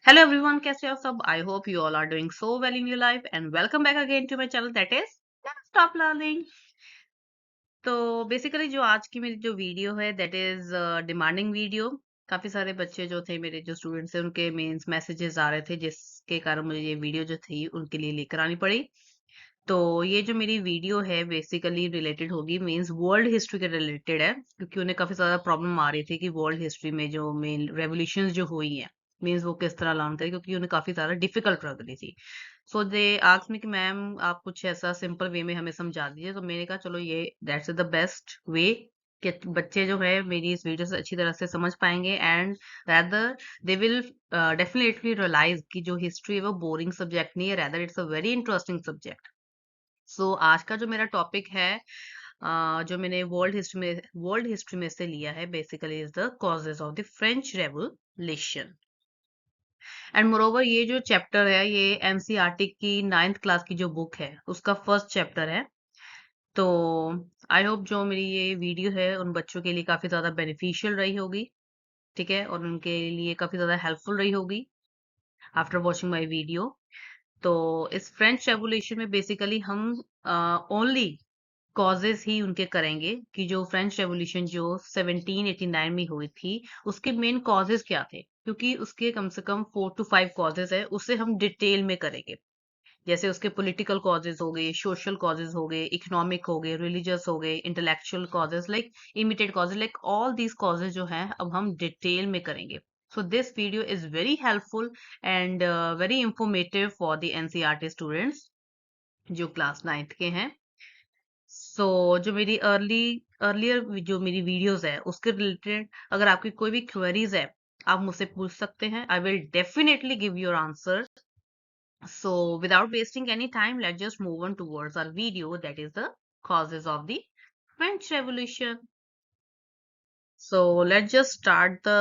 Hello everyone, कैसे हो सब? I hope you all are doing so well in your life and welcome back again to my channel that is Stop Learning. तो basically जो आज की मेरी जो वीडियो है दैट इज डिमांडिंग वीडियो। काफी सारे बच्चे जो थे मेरे जो स्टूडेंट्स थे उनके मेंस मैसेजेस आ रहे थे जिसके कारण मुझे ये वीडियो जो थी उनके लिए लेकर आनी पड़ी। तो ये जो मेरी वीडियो है बेसिकली रिलेटेड होगी मींस वर्ल्ड हिस्ट्री के रिलेटेड है क्योंकि उन्हें काफी ज्यादा प्रॉब्लम आ रही थी कि वर्ल्ड हिस्ट्री में जो मेन रेवोल्यूशंस जो हुई हैं मींस वो किस तरह लर्न करें क्योंकि उन्हें काफी ज्यादा डिफिकल्ट लग रही थी। सो दे आस्क्ड मी कि मैम आप कुछ ऐसा सिंपल वे में हमें समझा दीजिए। तो मैंने कहा चलो ये दैट्स द बेस्ट वे कि बच्चे जो है मेरी इस वीडियो से अच्छी तरह से समझ पाएंगे and rather they will definitely realise कि जो हिस्ट्री है वो बोरिंग सब्जेक्ट नहीं है, rather it's a very interesting subject. So आज का जो मेरा टॉपिक है जो मैंने वर्ल्ड हिस्ट्री में से लिया है basically is the causes of the French revolution. And moreover ये जो चैप्टर है ये एनसीईआरटी की 9th क्लास की जो बुक है उसका फर्स्ट चैप्टर है। तो आई होप जो मेरी ये वीडियो है उन बच्चों के लिए काफी ज्यादा बेनिफिशियल रही होगी, ठीक है, और उनके लिए काफी ज्यादा हेल्पफुल रही होगी आफ्टर वॉचिंग माई वीडियो। तो इस फ्रेंच रेवोल्यूशन में बेसिकली हम ओनली कॉजेस ही उनके करेंगे कि जो फ्रेंच रेवोल्यूशन जो 1789 में हुई थी उसके मेन कॉजेस क्या थे, क्योंकि उसके कम से कम 4 to 5 कॉजेस है, उससे हम डिटेल में करेंगे। जैसे उसके पॉलिटिकल कॉजेस हो गए, सोशल कॉजेस हो गए, इकोनॉमिक हो गए, रिलीजियस हो गए, intellectual causes like emitted causes like all these causes जो हैं अब हम डिटेल में करेंगे। So this video is very helpful and very informative for the NCERT students जो क्लास 9th के हैं। सो जो मेरी अर्लियर जो मेरी वीडियोस है उसके रिलेटेड अगर आपकी कोई भी क्वेरीज है आप मुझसे पूछ सकते हैं। I will definitely give your answer. So without wasting any time, let's just move on towards our video that is the causes of the French Revolution. So let's just start the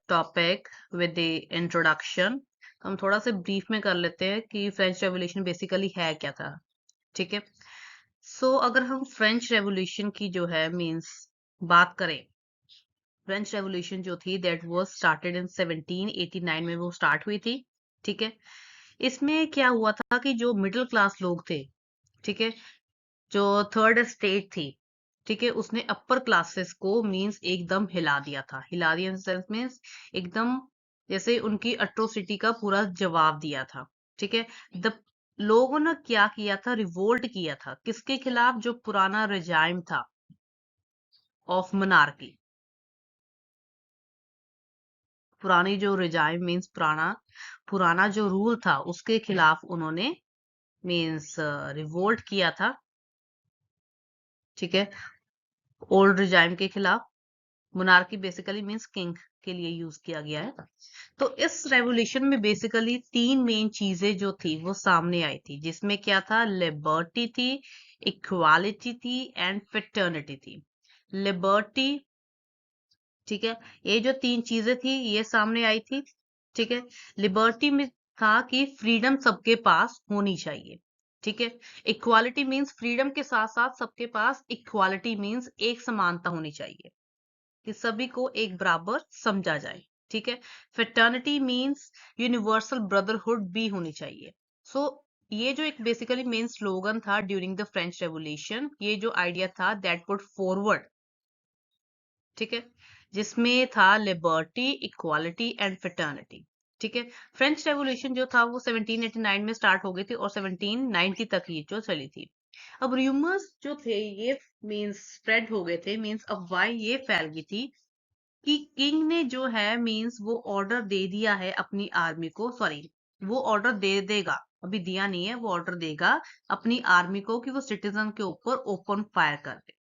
topic with the introduction. तो हम थोड़ा सा brief में कर लेते हैं कि French revolution basically है क्या था, ठीक है। सो अगर हम फ्रेंच रेवोल्यूशन की जो है मींस बात करें, फ्रेंच रेवोल्यूशन जो थी दैट वाज स्टार्टेड इन 1789 में वो स्टार्ट हुई थी, ठीक है। इसमें क्या हुआ था कि जो मिडिल क्लास लोग थे, ठीक है, जो थर्ड स्टेट थी, ठीक है, उसने अपर क्लासेस को मींस एकदम हिला दिया था। हिला दिया इन सेंस मींस एकदम जैसे उनकी अट्रोसिटी का पूरा जवाब दिया था, ठीक है। द लोगों ने क्या किया था, रिवोल्ट किया था किसके खिलाफ, जो पुराना रिजाइम था ऑफ मोनार्की। पुरानी जो रिजाइम मींस पुराना पुराना जो रूल था उसके खिलाफ उन्होंने मींस रिवोल्ट किया था, ठीक है, ओल्ड रिजाइम के खिलाफ। मोनार्की बेसिकली मींस किंग के लिए यूज किया गया है। तो इस रेवोल्यूशन में बेसिकली 3 मेन चीजें जो थी वो सामने आई थी, जिसमें क्या था, लिबर्टी थी, इक्वालिटी थी एंड फ्रेटर्निटी थी। लिबर्टी, ठीक है, ये जो 3 चीजें थी ये सामने आई थी, ठीक है। लिबर्टी में था कि फ्रीडम सबके पास होनी चाहिए, ठीक है। इक्वालिटी मींस फ्रीडम के साथ साथ सबके पास इक्वालिटी मींस एक समानता होनी चाहिए कि सभी को एक बराबर समझा जाए, ठीक है। फ्रेटर्निटी मींस यूनिवर्सल ब्रदरहुड भी होनी चाहिए। सो ये जो एक बेसिकली मेन स्लोगन था ड्यूरिंग द फ्रेंच रेवोल्यूशन, ये जो आइडिया था दैट पुट फॉरवर्ड, ठीक है, जिसमें था लिबर्टी, इक्वालिटी एंड फ्रेटर्निटी, ठीक है। फ्रेंच रेवोल्यूशन जो था वो 1789 में स्टार्ट हो गई थी और 1790 तक ये जो चली थी। अब रूमर्स जो थे ये मींस स्प्रेड हो गए थे, मींस अफवाह ये फैल गई थी कि किंग ने जो है मींस वो ऑर्डर दे दिया है अपनी आर्मी को, सॉरी वो ऑर्डर दे देगा, अभी दिया नहीं है, वो ऑर्डर देगा अपनी आर्मी को कि वो सिटीजन के ऊपर ओपन फायर कर दे।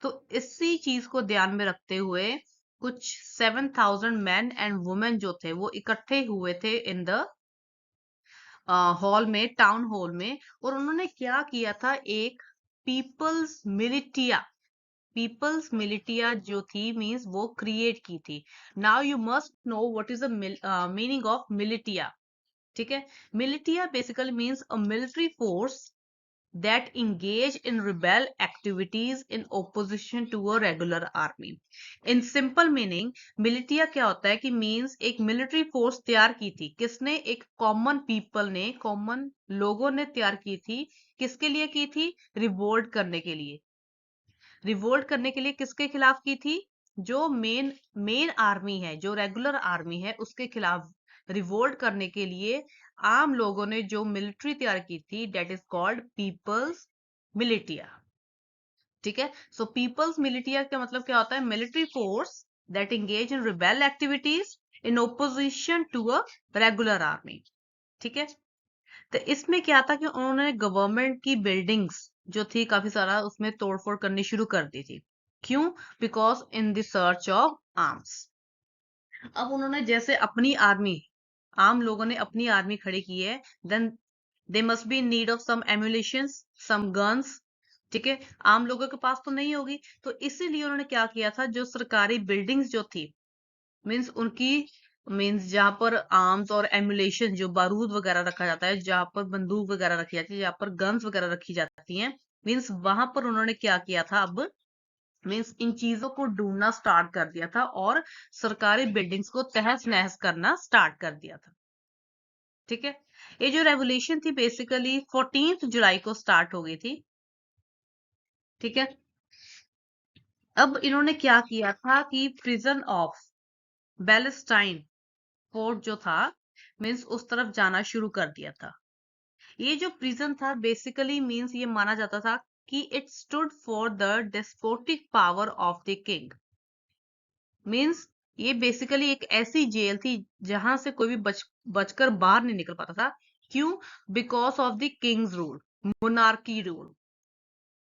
तो इसी चीज को ध्यान में रखते हुए कुछ 7,000 मैन एंड वुमेन जो थे वो इकट्ठे हुए थे इन द हॉल में, टाउन हॉल में, और उन्होंने क्या किया था, एक पीपल्स मिलिटिया, पीपल्स मिलिटिया जो थी मींस वो क्रिएट की थी। Now you must know what is the meaning of militia, ठीक है। Militia basically means a military force that engage in rebel activities in opposition to a regular army. In simple meaning, militia क्या होता है कि means एक military force तैयार की थी। किसने? एक कॉमन पीपल ने, कॉमन लोगों ने तैयार की थी। किसके लिए की थी? रिवोल्ट करने के लिए। रिवोल्ट करने के लिए किसके खिलाफ की थी? जो मेन आर्मी है, जो रेगुलर आर्मी है, उसके खिलाफ रिवोल्ट करने के लिए आम लोगों ने जो मिलिट्री तैयार की थी, that is called people's militia. ठीक है, सो पीपल्स मिलिटिया का मतलब क्या होता है? Military force that engage in rebel activities in opposition to a regular army. ठीक है, तो इसमें क्या था कि उन्होंने गवर्नमेंट की बिल्डिंग्स जो थी काफी सारा उसमें तोड़फोड़ करनी शुरू कर दी थी। क्यों? Because in the search of arms. अब उन्होंने जैसे अपनी आर्मी, आम लोगों ने अपनी आर्मी खड़ी की है, then they must be in need of some ammunitions, some guns. ठीक है, आम लोगों के पास तो नहीं होगी, तो इसीलिए उन्होंने क्या किया था, जो सरकारी बिल्डिंग्स जो थी, मीन्स उनकी, मीन्स जहां पर आर्म्स और एमुलेशन जो बारूद वगैरह रखा जाता है, जहां पर बंदूक वगैरह रखी जाती है, जहां पर गन्स वगैरह रखी जाती हैं, मीन्स वहां पर उन्होंने क्या किया था, अब मीन्स इन चीजों को ढूंढना स्टार्ट कर दिया था और सरकारी बिल्डिंग्स को तहस नहस करना स्टार्ट कर दिया था। ठीक है, ये जो रेवोल्यूशन थी बेसिकली 14 जुलाई को स्टार्ट हो गई थी। ठीक है, अब इन्होंने क्या किया था कि प्रिजन ऑफ बैलेस्टाइन फोर्ट जो था, मीन्स उस तरफ जाना शुरू कर दिया था। ये जो प्रिजन था बेसिकली मीन्स ये माना जाता था कि it stood for the despotic power of the king. Means ये बेसिकली एक ऐसी जेल थी जहां से कोई भी बचकर बाहर नहीं निकल पाता था। क्यों? Because of the Kings rule, monarchy rule.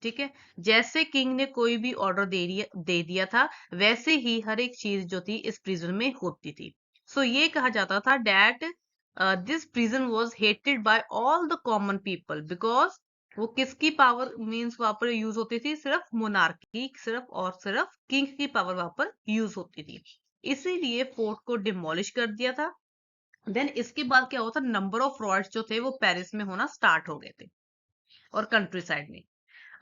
ठीक है, जैसे किंग ने कोई भी ऑर्डर दे दिया था, वैसे ही हर एक चीज जो थी इस प्रिजन में होती थी। सो ये कहा जाता था that this prison was hated by all the common people, because वो किसकी पावर मींस वहां पर यूज होती थी? सिर्फ मोनार्की, सिर्फ और सिर्फ किंग की पावर वहां पर यूज होती थी। इसीलिए फोर्ट को डिमोलिश कर दिया था। देन इसके बाद क्या होता, नंबर ऑफ रॉयट्स जो थे वो पेरिस में होना स्टार्ट हो गए थे और कंट्री साइड में।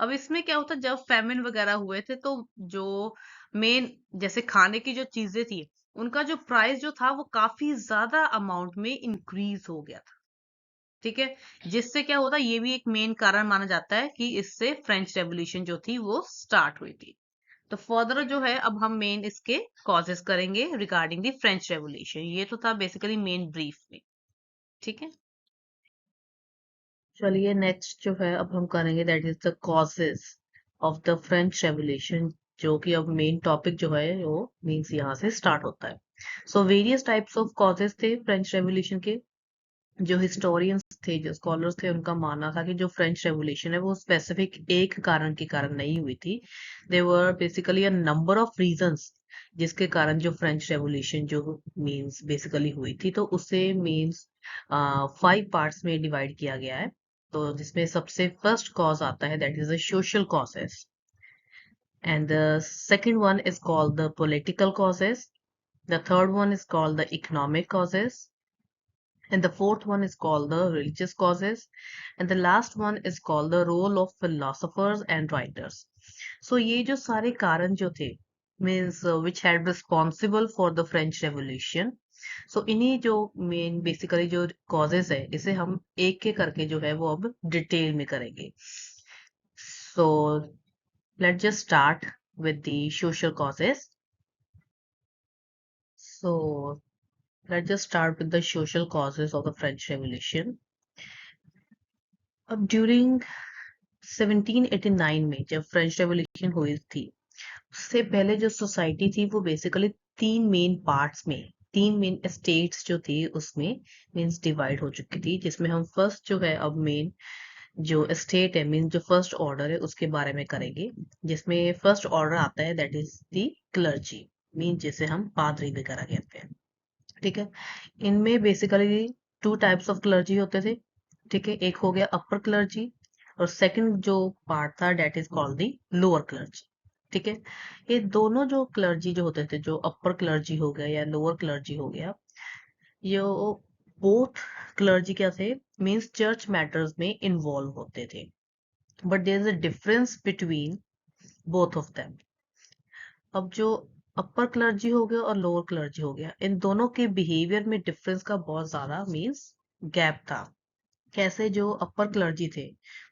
अब इसमें क्या होता, जब फेमिन वगैरह हुए थे तो जो मेन जैसे खाने की जो चीजें थी, उनका जो प्राइस जो था वो काफी ज्यादा अमाउंट में इंक्रीज हो गया था। ठीक है, जिससे क्या होता, ये भी एक मेन कारण माना जाता है कि इससे फ्रेंच रेवोल्यूशन जो थी वो स्टार्ट हुई थी। तो फर्दर जो है अब हम मेन इसके कॉजेस करेंगे रिगार्डिंग द फ्रेंच रेवोल्यूशन। ये तो था बेसिकली मेन ब्रीफ में। ठीक है, चलिए नेक्स्ट जो है अब हम करेंगे that is the causes of the French revolution, जो कि अब मेन टॉपिक जो है वो मीन्स यहाँ से स्टार्ट होता है। सो वेरियस टाइप्स ऑफ कॉजेस थे फ्रेंच रेवोल्यूशन के। जो हिस्टोरियंस थे, जो स्कॉलर्स थे, उनका मानना था कि जो फ्रेंच रेवोल्यूशन है वो स्पेसिफिक एक कारण के कारण नहीं हुई थी। They were basically a number of reasons जिसके कारण जो फ्रेंच रेवोल्यूशन जो मीन्स बेसिकली हुई थी, तो उसे मीन्स 5 पार्ट्स में डिवाइड किया गया है। तो जिसमें सबसे फर्स्ट कॉज आता है that is the social causes, and the second one is called the political causes, the third one is called the economic causes, and the fourth one is called the religious causes, and the last one is called the role of philosophers and writers. So ये जो सारे कारण जो थे means which had responsible for the French Revolution, so इन्हीं जो main basically जो causes है, इसे हम एक एक करके जो है वो अब डिटेल में करेंगे। So let's just start with the social causes. So let's just start with the social causes of the French Revolution. अब ड्यूरिंग 1789 में जब फ्रेंच रेवोल्यूशन हुई थी, उससे पहले जो सोसाइटी थी वो बेसिकली 3 मेन स्टेट्स जो थी उसमें मीन्स डिवाइड हो चुकी थी, जिसमें हम फर्स्ट जो है अब मेन जो स्टेट है मीन्स जो फर्स्ट ऑर्डर है उसके बारे में करेंगे। जिसमें फर्स्ट ऑर्डर आता है that is the clergy, mean जिसे हम पादरी वगैरह कहते हैं। ठीक है, इनमें बेसिकली 2 टाइप्स ऑफ क्लर्जी होते थे। ठीक है, एक हो गया अपर क्लर्जी और सेकंड जो पार्ट था that is called the lower clergy. ठीक है, ये दोनों जो क्लर्जी जो होते थे, जो अपर क्लर्जी हो गया या लोअर क्लर्जी हो गया, ये बोथ क्लर्जी क्या थे मीन्स चर्च मैटर्स में इन्वॉल्व होते थे। But there is a difference between both of them. अब जो अपर क्लर्जी हो गया और लोअर क्लर्जी हो गया, इन दोनों के बिहेवियर में डिफरेंस का बहुत ज्यादा मीन्स गैप था। कैसे? जो अपर क्लर्जी थे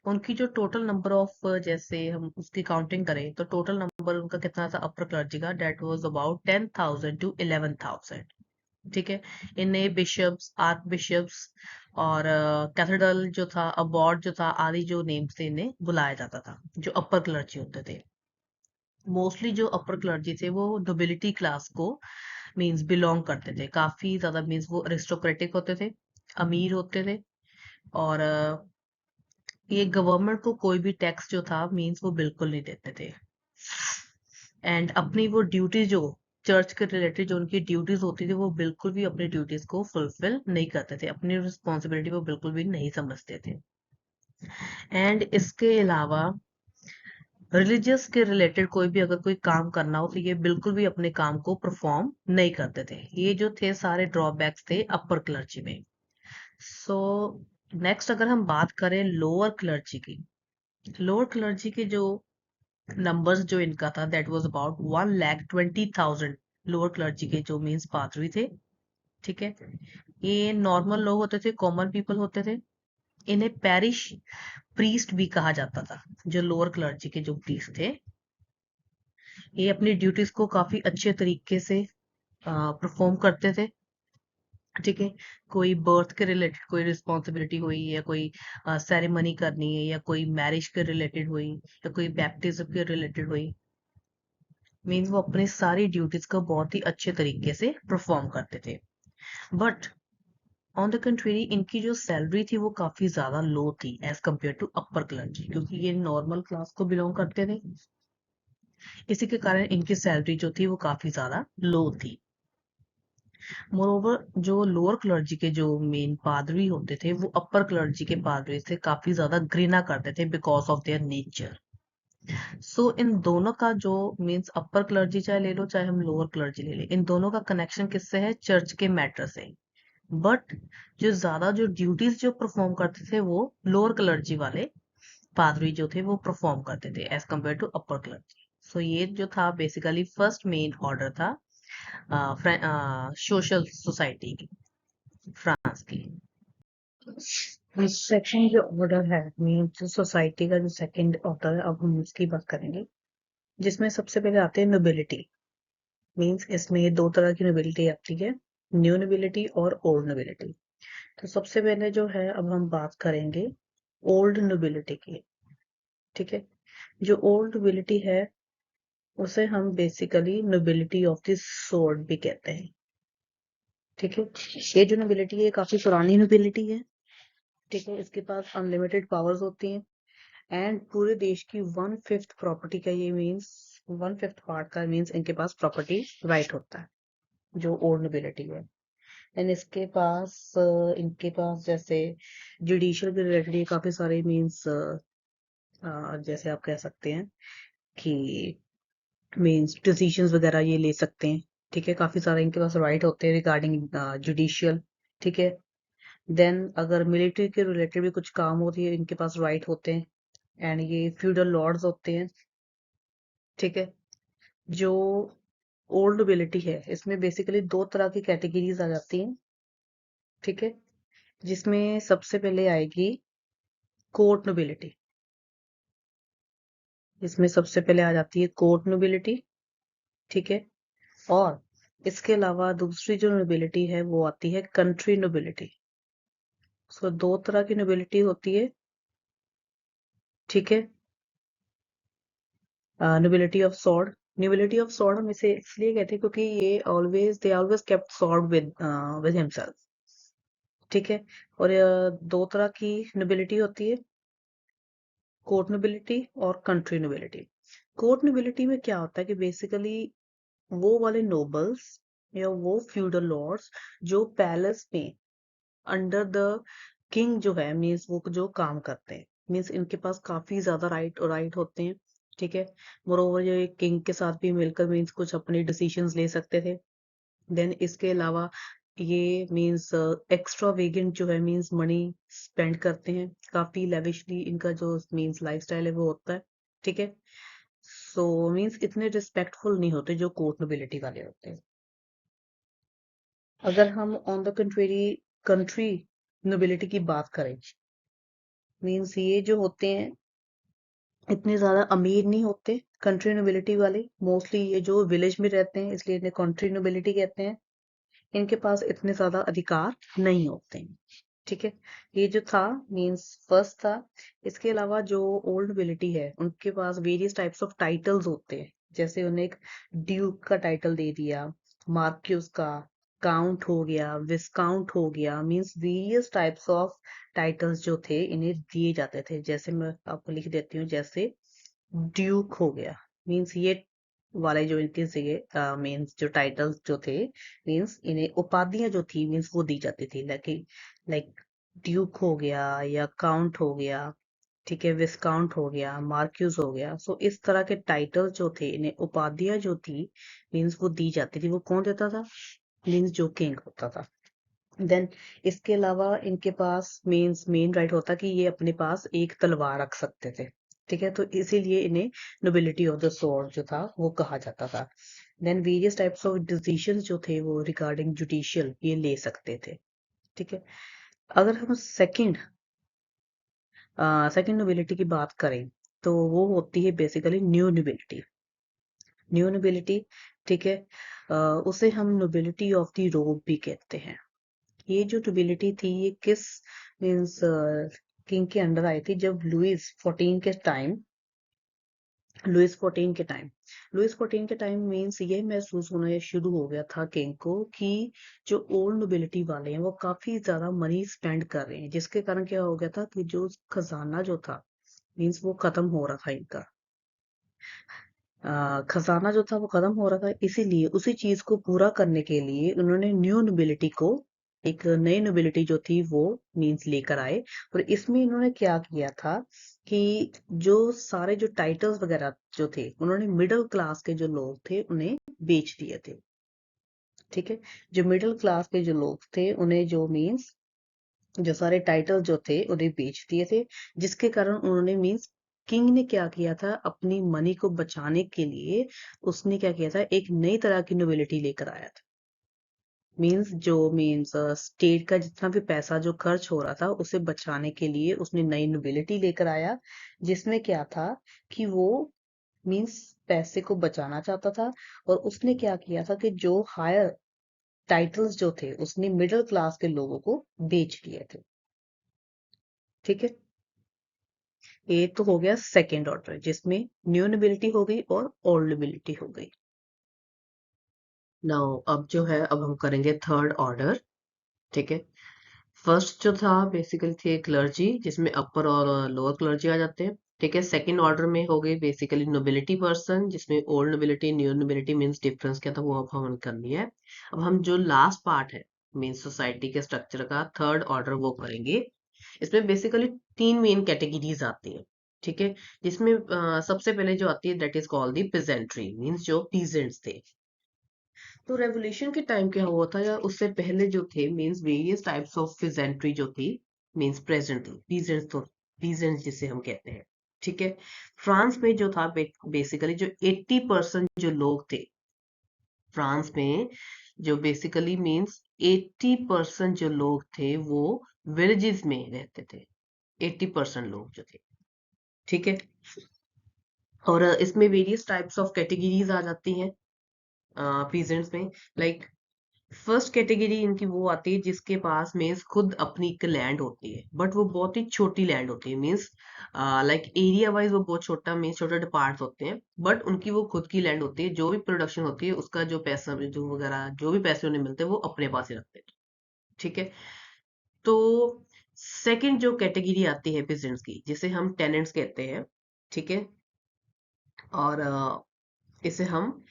उनकी जो टोटल नंबर ऑफ, जैसे हम उसकी काउंटिंग करें तो टोटल नंबर उनका कितना था अपर क्लर्जी का, डेट वाज अबाउट 10,000 to 11,000। ठीक है। इन्हें बिशप्स, आर्क बिशप्स और कैथेड्रल जो था, अबॉट जो था, आदि जो नेम से इन्हें बुलाया जाता था, जो अपर क्लर्जी होते थे। मोस्टली जो अपर क्लर्जी थे वो नोबिलिटी क्लास को मींस बिलोंग करते थे, काफी ज्यादा मींस वो अरिस्टोक्रेटिक होते थे, अमीर होते थे। और ये गवर्नमेंट को कोई भी टैक्स जो था मींस वो बिल्कुल नहीं देते थे। एंड अपनी वो ड्यूटी जो चर्च के रिलेटेड जो उनकी ड्यूटीज होती थी वो बिल्कुल भी अपनी ड्यूटीज को फुलफिल नहीं करते थे, अपनी रिस्पॉन्सिबिलिटी वो बिल्कुल भी नहीं समझते थे। एंड इसके अलावा रिलीजियस के रिलेटेड कोई भी अगर कोई काम करना हो तो ये बिल्कुल भी अपने काम को परफॉर्म नहीं करते थे। ये जो थे सारे ड्रॉबैक्स थे अपर क्लर्जी में। सो नेक्स्ट अगर हम बात करें लोअर क्लर्जी की, लोअर क्लर्जी के जो नंबर्स जो इनका था that was about 1,20,000 lower clergy के जो मींस पादरी थे। ठीक है। ये नॉर्मल लोग होते थे, कॉमन पीपल होते थे। इन्हें पैरिश प्रीस्ट भी कहा जाता था। जो लोअर क्लर्जी के जो प्रीस्ट थे ये अपनी ड्यूटीज को काफी अच्छे तरीके से परफॉर्म करते थे। ठीक है। कोई बर्थ के रिलेटेड कोई रिस्पॉन्सिबिलिटी हुई, या कोई सेरेमनी करनी है, या कोई मैरिज के रिलेटेड हुई, या कोई बैप्टिज्म के रिलेटेड हुई, मीन्स वो अपनी सारी ड्यूटीज को बहुत ही अच्छे तरीके से परफॉर्म करते थे। बट ऑन द कंट्री इनकी जो सैलरी थी वो काफी ज्यादा लो थी as compare to upper clergy, क्योंकि ये नॉर्मल क्लास को बिलोंग करते थे। इसी के कारण इनकी सैलरी जो थी वो काफी ज्यादा लो थी। मोरोवर जो लोअर क्लर्जी के जो मेन पादरी होते थे वो अपर क्लर्जी के पादरी से काफी ज्यादा घृणा करते थे बिकॉज ऑफ देयर नेचर। सो इन दोनों का जो मीन्स अपर क्लर्जी चाहे ले लो चाहे हम लोअर क्लर्जी ले लें, इन दोनों का कनेक्शन किससे है? चर्च के मैटर से। बट जो ज्यादा जो ड्यूटीज जो परफॉर्म करते थे वो लोअर क्लर्जी वाले पादरी जो थे वो परफॉर्म करते थे as compare to upper clergy. So ये जो था बेसिकली फर्स्ट मेन ऑर्डर था सोशल सोसाइटी की, फ्रांस की। सेकंड जो ऑर्डर है मीन्स सोसाइटी का जो सेकंड ऑर्डर है, अब हम उसकी बात करेंगे, जिसमें सबसे पहले आते हैं नोबिलिटी। मीन्स इसमें दो तरह की नोबिलिटी आती है, न्यू नोबिलिटी और ओल्ड नोबिलिटी। तो सबसे पहले जो है अब हम बात करेंगे ओल्ड नोबिलिटी की। ठीक है। जो ओल्ड नोबिलिटी है उसे हम basically nobility of the sword भी कहते हैं। ठीक है। ये जो नोबिलिटी है काफी पुरानी नोबिलिटी है। ठीक है। इसके पास अनलिमिटेड पावर्स होती हैं एंड पूरे देश की 1/5 प्रॉपर्टी का ये मीन्स 1/5 पार्ट का मीन्स इनके पास प्रॉपर्टी राइट होता है, जो ओल्ड नोबिलिटी है। एंड इसके पास इनके पास जैसे जुडिशियल के रिलेटेड काफी सारे मीन्स जैसे आप कह सकते हैं कि मीन्स डिसीजंस वगैरह ये ले सकते हैं। ठीक है। काफी सारे इनके पास राइट होते हैं रिगार्डिंग जुडिशियल। ठीक है। देन अगर मिलिट्री के रिलेटेड भी कुछ काम होती है इनके पास राइट होते हैं एंड ये फ्यूडल लॉर्ड्स होते हैं। ठीक है। जो ओल्ड नोबिलिटी है इसमें बेसिकली दो तरह की कैटेगरीज आ जाती हैं। ठीक है। जिसमें सबसे पहले आएगी कोर्ट नोबिलिटी। इसमें सबसे पहले आ जाती है कोर्ट नोबिलिटी। ठीक है। और इसके अलावा दूसरी जो नोबिलिटी है वो आती है कंट्री नोबिलिटी। सो दो तरह की नोबिलिटी होती है। ठीक है। Nobility of sword, nobility of sword हम इसे इसलिए कहते हैं क्योंकि ये always kept sword with himself. ठीक है। और दो तरह की नोबिलिटी होती है, कोर्ट नोबिलिटी और कंट्री नोबिलिटी। कोर्ट नोबिलिटी में क्या होता है कि बेसिकली वो वाले नोबल्स या वो फ्यूडल लॉर्ड्स जो पैलेस में अंडर द किंग जो है मीन्स वो जो काम करते हैं, मीन्स इनके पास काफी ज्यादा राइट होते हैं। ठीक है। मोरोवर ये किंग के साथ भी मिलकर मीन्स कुछ अपने डिसीजंस ले सकते थे। देन इसके अलावा ये मीन्स एक्स्ट्रा वेगेंट जो है मीन्स मनी स्पेंड करते हैं, काफी लेविशली इनका जो मीन्स लाइफस्टाइल है वो होता है। ठीक है, सो मीन्स इतने रिस्पेक्टफुल नहीं होते जो कोर्ट नोबिलिटी वाले होते हैं। अगर हम on the country country nobility की बात करें, मीन्स ये जो होते हैं इतने ज्यादा अमीर नहीं होते कंट्री नोबिलिटी वाले, मोस्टली ये जो विलेज में रहते हैं इसलिए इन्हें कंट्री नोबिलिटी कहते हैं। इनके पास इतने ज्यादा अधिकार नहीं होते हैं। ठीक है, ये जो था मींस फर्स्ट था। इसके अलावा जो ओल्ड नोबिलिटी है उनके पास वेरियस टाइप्स ऑफ टाइटल्स होते हैं, जैसे उन्हें एक ड्यूक का टाइटल दे दिया, मार्क्यूस का, काउंट हो गया, विस्काउंट हो गया, means various types of titles जो थे इन्हें दिए जाते थे। जैसे मैं आपको लिख देती हूँ, जैसे ड्यूक हो गया, मींस ये वाले जो इनके थे मींस जो टाइटल्स जो थे, मींस इन्हें उपाधियां जो थी मींस वो दी जाती थी, लाइक ड्यूक हो गया या काउंट हो गया। ठीक है, विस्काउंट हो गया, मार्क्यूस हो गया। सो इस तरह के टाइटल जो थे इन्हें उपाधियां जो थी मींस वो दी जाती थी। वो कौन देता था? मींस जो किंग होता था। देन इसके अलावा इनके पास मींस मेन राइट होता कि ये अपने पास एक तलवार रख सकते थे। ठीक है, तो इसीलिए इन्हें नोबिलिटी ऑफ द स्वॉर्ड जो था वो कहा जाता था। Then various types of decisions जो थे वो रिगार्डिंग जुडिशियल ये ले सकते थे। ठीक है, अगर हम सेकंड नोबिलिटी की बात करें तो वो होती है basically new nobility. New nobility, ठीक है, उसे हम नोबिलिटी ऑफ द रोब भी कहते हैं। ये जो नोबिलिटी थी ये किस मींस किंग के अंडर आई थी? जब लुइस 14 के टाइम मींस ये महसूस होना शुरू हो गया था किंग को कि जो ओल्ड नोबिलिटी वाले हैं वो काफी ज्यादा मनी स्पेंड कर रहे हैं, जिसके कारण क्या हो गया था कि जो खजाना जो था मींस वो खत्म हो रहा था इनका। खजाना जो था वो खत्म हो रहा था, इसीलिए उसी चीज को पूरा करने के लिए उन्होंने न्यू नोबिलिटी को, एक नई नोबिलिटी जो थी वो मींस लेकर आए। और इसमें इन्होंने क्या किया था कि जो सारे जो टाइटल्स वगैरह जो थे उन्होंने मिडिल क्लास के जो लोग थे उन्हें बेच दिए थे। ठीक है, जो मिडिल क्लास के जो लोग थे उन्हें जो मींस जो सारे टाइटल जो थे उन्हें बेच दिए थे, जिसके कारण उन्होंने मींस किंग ने क्या किया था अपनी मनी को बचाने के लिए, उसने क्या किया था एक नई तरह की नोबिलिटी लेकर आया था। मींस जो मींस स्टेट का जितना भी पैसा जो खर्च हो रहा था उसे बचाने के लिए उसने नई नोबिलिटी लेकर आया, जिसमें क्या था कि वो मींस पैसे को बचाना चाहता था। और उसने क्या किया था कि जो हायर टाइटल्स जो थे उसने मिडिल क्लास के लोगों को बेच दिए थे। ठीक है, ये तो हो गया सेकेंड ऑर्डर जिसमें न्यू नोबिलिटी हो गई और ओल्ड नोबिलिटी हो गई। नाउ अब जो है अब हम करेंगे थर्ड ऑर्डर। ठीक है, फर्स्ट जो था बेसिकली थे क्लर्जी, जिसमें अपर और लोअर क्लर्जी आ जाते हैं। ठीक है, सेकंड ऑर्डर में हो गई बेसिकली नोबिलिटी पर्सन, जिसमें old nobility new nobility means difference क्या था वो अब हमने कर लिया है। अब हम जो लास्ट पार्ट है मींस सोसाइटी के स्ट्रक्चर का थर्ड ऑर्डर वो करेंगे। इसमें बेसिकली तीन मेन कैटेगरीज आती है। ठीक है, जिसमें सबसे पहले जो आती है that is called the peasantry, means जो पीजेंट्स थे। तो रेवोल्यूशन के टाइम क्या हुआ था या उससे पहले जो थे means various types of peasantry जो थी मींस प्रेजेंटली पीजेंट्स, तो पीजेंट्स जिसे हम कहते हैं। ठीक है, फ्रांस में जो था बेसिकली जो 80% जो लोग थे फ्रांस में, जो बेसिकली मींस 80% जो लोग थे वो विलेजेस में रहते थे। 80% लोग जो थे। ठीक है, और इसमें वेरियस टाइप्स ऑफ कैटेगरीज आ जाती हैं पीजेंट्स में। लाइक फर्स्ट कैटेगरी इनकी वो आती है जिसके पास मीन्स खुद अपनी एक लैंड होती है, बट वो बहुत ही छोटी लैंड होती है। मीन्स लाइक एरिया वाइज वो बहुत छोटा मीन्स छोटे छोटे पार्ट्स होते हैं, बट उनकी वो खुद की लैंड होती है। जो भी प्रोडक्शन होती है उसका जो पैसा जो वगैरह जो भी पैसे उन्हें मिलते हैं वो अपने पास ही रखते हैं। ठीक है, तो सेकंड जो कैटेगरी आती है पेजेंट्स की जिसे हम टेनेंट्स कहते हैं। ठीक है, और इसे हम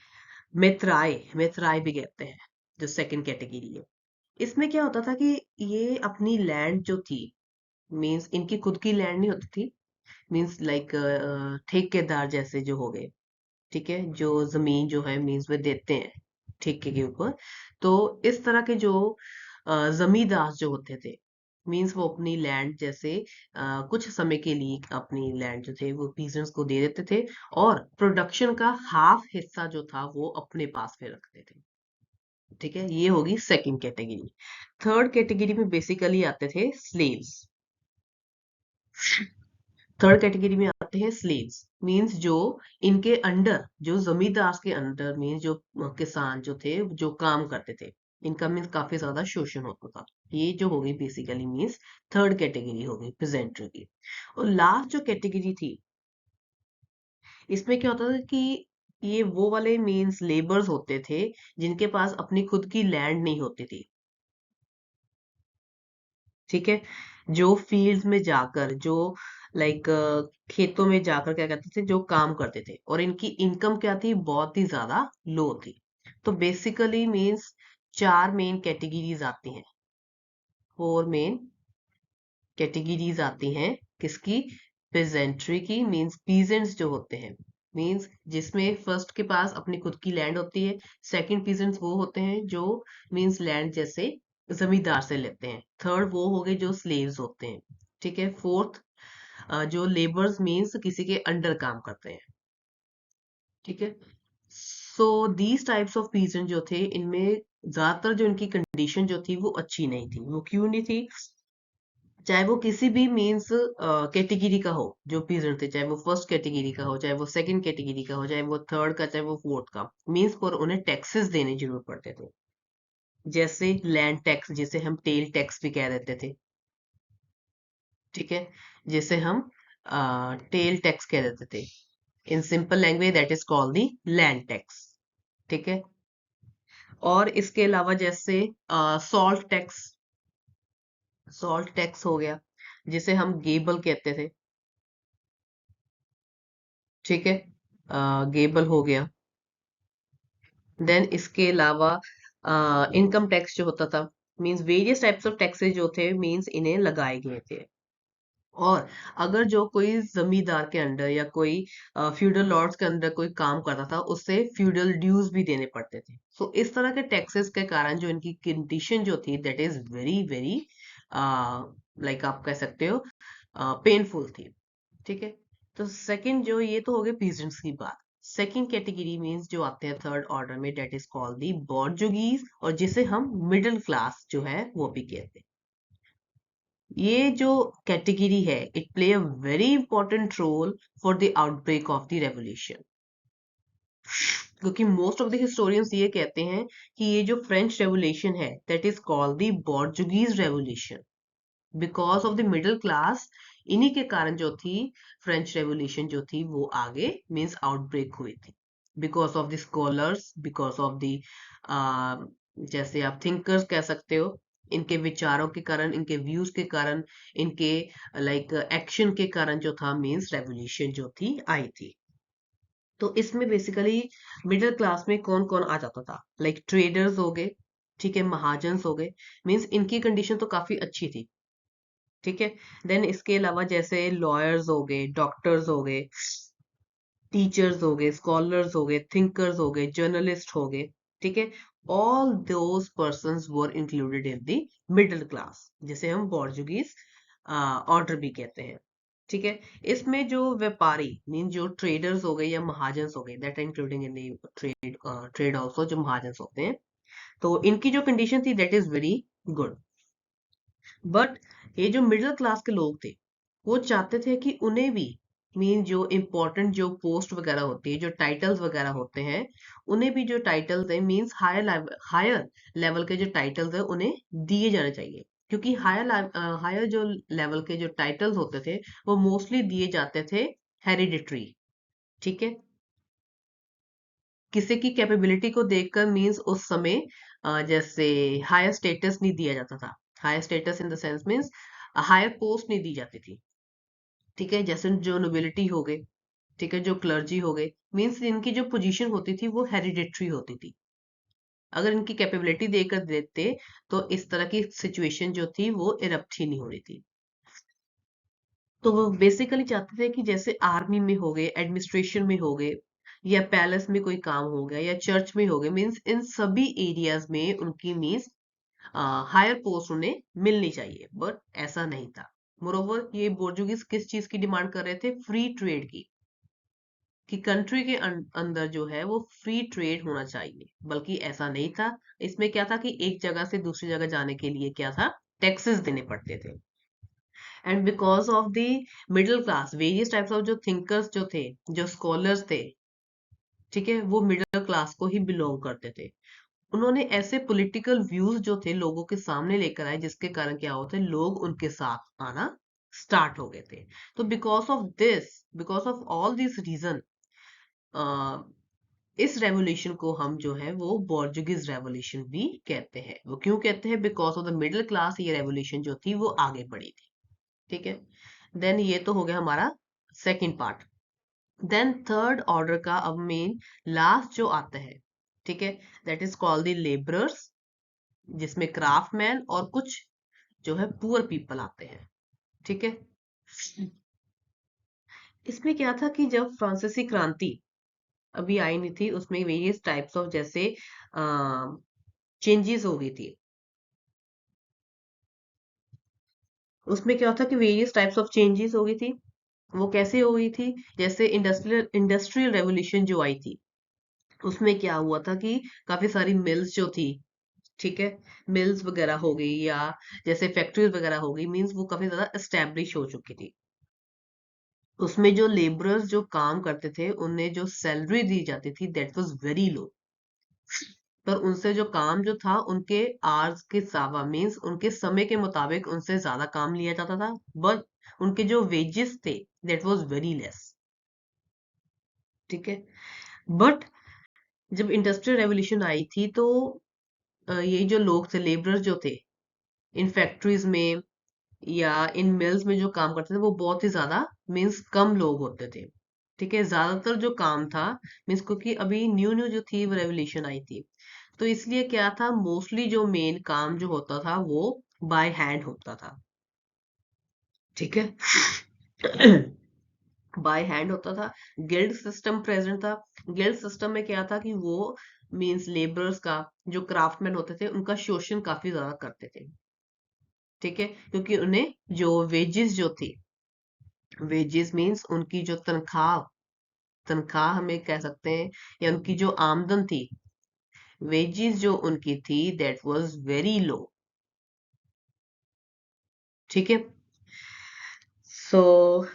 मितराय मितराय भी कहते हैं, जो सेकंड कैटेगरी है। इसमें क्या होता था कि ये अपनी लैंड जो थी मींस इनकी खुद की लैंड नहीं होती थी, मींस लाइक ठेकेदार जैसे जो हो गए। ठीक है, जो जमीन जो है मींस वे देते हैं ठेके के ऊपर। तो इस तरह के जो जमींदार जो होते थे, मीन्स वो अपनी लैंड जैसे कुछ समय के लिए अपनी लैंड जो थे वो पीजेंट्स को दे देते थे, और प्रोडक्शन का हाफ हिस्सा जो था वो अपने पास में रखते थे। ठीक है, ये होगी सेकंड कैटेगरी। थर्ड कैटेगरी में बेसिकली आते थे स्लेव्स। थर्ड कैटेगरी में आते हैं स्लेव्स, मींस जो इनके अंडर, जो जमींदार के अंडर, मींस जो किसान जो थे जो काम करते थे, इनका मीन्स काफी ज्यादा शोषण होता था। ये जो हो गई बेसिकली मीन्स थर्ड कैटेगरी हो गई प्रेजेंटर की। और लास्ट जो कैटेगरी थी, इसमें क्या होता था कि ये वो वाले मीन्स लेबर्स होते थे जिनके पास अपनी खुद की लैंड नहीं होती थी। ठीक है, जो फील्ड में जाकर, जो लाइक खेतों में जाकर क्या कहते थे, जो काम करते थे, और इनकी इनकम क्या थी, बहुत ही ज्यादा लो थी। तो बेसिकली मींस चार मेन कैटेगरीज आती हैं, फोर मेन कैटेगरीज आती हैं। किसकी? पेजेंट्री की, मींस पीजेंट्स जो होते हैं, मींस जिसमें फर्स्ट के पास अपनी खुद की लैंड होती है। सेकंड पीजेंट्स वो होते हैं जो मींस लैंड जैसे जमींदार से लेते हैं। थर्ड वो हो गए जो स्लेव्स होते हैं। ठीक है, फोर्थ जो लेबर्स मींस किसी के अंडर काम करते हैं। ठीक है, so these types of peasant जो थे, इनमें ज्यादातर जो इनकी कंडीशन जो थी वो अच्छी नहीं थी। वो क्यों नहीं थी? चाहे वो किसी भी मीन्स कैटेगरी का हो, जो पीजेंट थे, चाहे वो फर्स्ट कैटेगरी का हो, चाहे वो सेकंड कैटेगरी का हो, चाहे वो थर्ड का, चाहे वो फोर्थ का, मीन्स पर उन्हें टैक्सेस देने जरूर पड़ते थे। जैसे लैंड टैक्स, जिसे हम टेल टैक्स भी कह देते थे। ठीक है, जिसे हम टेल टैक्स कह देते थे। In simple language that is called the land tax. ठीक है, और इसके अलावा जैसे सॉल्ट टैक्स, सॉल्ट टैक्स हो गया, जिसे हम गेबल कहते थे। ठीक है, गेबल हो गया। देन इसके अलावा इनकम टैक्स जो होता था, means various types of taxes जो थे, मींस इन्हें लगाए गए थे। और अगर जो कोई जमींदार के अंडर या कोई फ्यूडल लॉर्ड्स के अंदर कोई काम करता था, उससे फ्यूडल ड्यूज भी देने पड़ते थे। सो इस तरह के टैक्सेस के कारण जो इनकी कंडीशन जो थी, that is very very like आप कह सकते हो पेनफुल थी। ठीक है, तो सेकंड जो, ये तो हो गए पीजेंट्स की बात। सेकंड कैटेगरी मींस जो आते हैं थर्ड ऑर्डर में, डेट इज कॉल्ड दी बॉर्जुगीज, और जिसे हम मिडिल क्लास जो है वो भी कहते हैं। ये जो कैटेगरी है, it play a very important role for the outbreak of the revolution. क्योंकि मोस्ट ऑफ द हिस्टोरियंस ये कहते हैं कि ये जो फ्रेंच रेवोल्यूशन है, that is called the bourgeois revolution, because of the middle class. इन्हीं के कारण जो थी फ्रेंच रेवोल्यूशन जो थी वो आगे मींस आउटब्रेक हुई थी, because of the scholars, because of the जैसे आप थिंकर्स कह सकते हो, इनके विचारों के कारण, इनके व्यूज के कारण, इनके लाइक एक्शन के कारण जो था मींस रेवोल्यूशन जो थी आई थी। तो इसमें बेसिकली मिडिल क्लास में कौन कौन आ जाता था, लाइक ट्रेडर्स हो गए, ठीक है, महाजन्स हो गए, मींस इनकी कंडीशन तो काफी अच्छी थी। ठीक है, देन इसके अलावा जैसे लॉयर्स हो गए, डॉक्टर्स हो गए, टीचर्स हो गए, स्कॉलर्स हो गए, थिंकर्स हो गए, जर्नलिस्ट हो गए। ठीक है, all those persons were included in the middle class, जिसे हम बॉर्जुगीज ऑर्डर भी कहते हैं। ठीक है, इसमें जो व्यापारी मीन जो ट्रेडर्स हो गए या महाजन्स हो गए, that are including in the trade also, जो महाजन्स होते हैं, तो इनकी जो कंडीशन थी that is very good. But ये जो मिडिल क्लास के लोग थे, वो चाहते थे कि उन्हें भी मीन जो इम्पोर्टेंट जो पोस्ट वगैरह होती है, जो टाइटल्स वगैरह होते हैं, उन्हें भी जो टाइटल्स है मीन्स हायर लेवल के जो टाइटल्स है उन्हें दिए जाने चाहिए। क्योंकि हायर जो लेवल के जो टाइटल्स होते थे वो मोस्टली दिए जाते थे हेरिडिटरी। ठीक है, किसी की कैपेबिलिटी को देखकर, मींस उस समय जैसे हायर स्टेटस नहीं दिया जाता था। Higher status in the sense means higher post नहीं दी जाती थी। ठीक है, जैसे जो नोबिलिटी हो गए, ठीक है, जो क्लर्जी हो गए, मींस इनकी जो पोजीशन होती थी वो हेरिडिटरी होती थी। अगर इनकी कैपेबिलिटी देकर देते तो इस तरह की सिचुएशन जो थी वो इरप्ट ही नहीं हो रही थी। तो वो बेसिकली चाहते थे कि जैसे आर्मी में हो गए, एडमिनिस्ट्रेशन में हो गए, या पैलेस में कोई काम हो गया, या चर्च में हो गए, मीन्स इन सभी एरियाज में उनकी मीन्स हायर पोस्ट उन्हें मिलनी चाहिए, बट ऐसा नहीं था। मोरोवर ये पोर्चुगीज किस चीज की डिमांड कर रहे थे? फ्री ट्रेड की, कि कंट्री के अंदर जो है वो फ्री ट्रेड होना चाहिए। बल्कि ऐसा नहीं था, इसमें क्या था कि एक जगह से दूसरी जगह जाने के लिए क्या था, टैक्सेस देने पड़ते थे। And because of the middle class, various types of जो थिंकर्स जो थे, जो स्कॉलर्स थे, ठीक है, वो मिडिल क्लास को ही बिलोंग करते थे। उन्होंने ऐसे पॉलिटिकल व्यूज जो थे लोगों के सामने लेकर आए, जिसके कारण क्या होते, लोग उनके साथ आना स्टार्ट हो गए थे। तो because of this, because of all this reason, इस रेवोल्यूशन को हम जो है वो पोर्चुगीज रेवोल्यूशन भी कहते हैं। वो क्यों कहते हैं? Because of the middle class ये रेवोल्यूशन जो थी वो आगे बढ़ी थी। ठीक है, देन ये तो हो गया हमारा second part. Then third order का अब मेन लास्ट जो आता है, ठीक है, that is called the labourers, जिसमें क्राफ्टमैन और कुछ जो है पुअर पीपल आते हैं। ठीक है, इसमें क्या था कि जब फ्रांसीसी क्रांति अभी आई नहीं थी, उसमें वेरियस टाइप्स ऑफ जैसे चेंजेस हो गई थी। उसमें क्या था कि वेरियस टाइप्स ऑफ चेंजेस हो गई थी। वो कैसे हो गई थी? जैसे इंडस्ट्रियल इंडस्ट्रियल रेवोल्यूशन जो आई थी, उसमें क्या हुआ था कि काफी सारी मिल्स जो थी, ठीक है, मिल्स वगैरह हो गई या जैसे फैक्ट्रीज वगैरह हो गई, मींस वो काफी ज्यादा एस्टेब्लिश हो चुकी थी। उसमें जो लेबरर्स जो काम करते थे, उन्हें जो सैलरी दी जाती थी दैट वाज वेरी लो। पर उनसे जो काम जो था, उनके आवर्स के सावा, मींस उनके समय के मुताबिक उनसे ज्यादा काम लिया जाता था, बट उनके जो वेजेस थे दैट वाज वेरी लेस। ठीक है, बट जब इंडस्ट्रियल रेवोल्यूशन आई थी तो ये जो लोग थे, लेबरर्स जो थे इन फैक्ट्रीज में या इन मिल्स में जो काम करते थे, वो बहुत ही ज्यादा, मीन्स कम लोग होते थे। ठीक है, ज्यादातर जो काम था, मीन्स क्योंकि अभी न्यू न्यू जो थी वो रेवोल्यूशन आई थी, तो इसलिए क्या था, मोस्टली जो मेन काम जो होता था वो बाय हैंड होता था। ठीक है, बाय हैंड होता था। गिल्ड सिस्टम प्रेजेंट था। गिल्ड सिस्टम में क्या था कि वो मींस लेबरर्स का, जो क्राफ्टमैन होते थे, उनका शोषण काफी ज्यादा करते थे। ठीक है, क्योंकि उन्हें जो वेजेस जो थी, वेजेस मींस उनकी जो तनख्वाह, तनख्वाह हमें कह सकते हैं, या उनकी जो आमदन थी, वेजेस जो उनकी थी दैट वाज वेरी लो। ठीक है, सो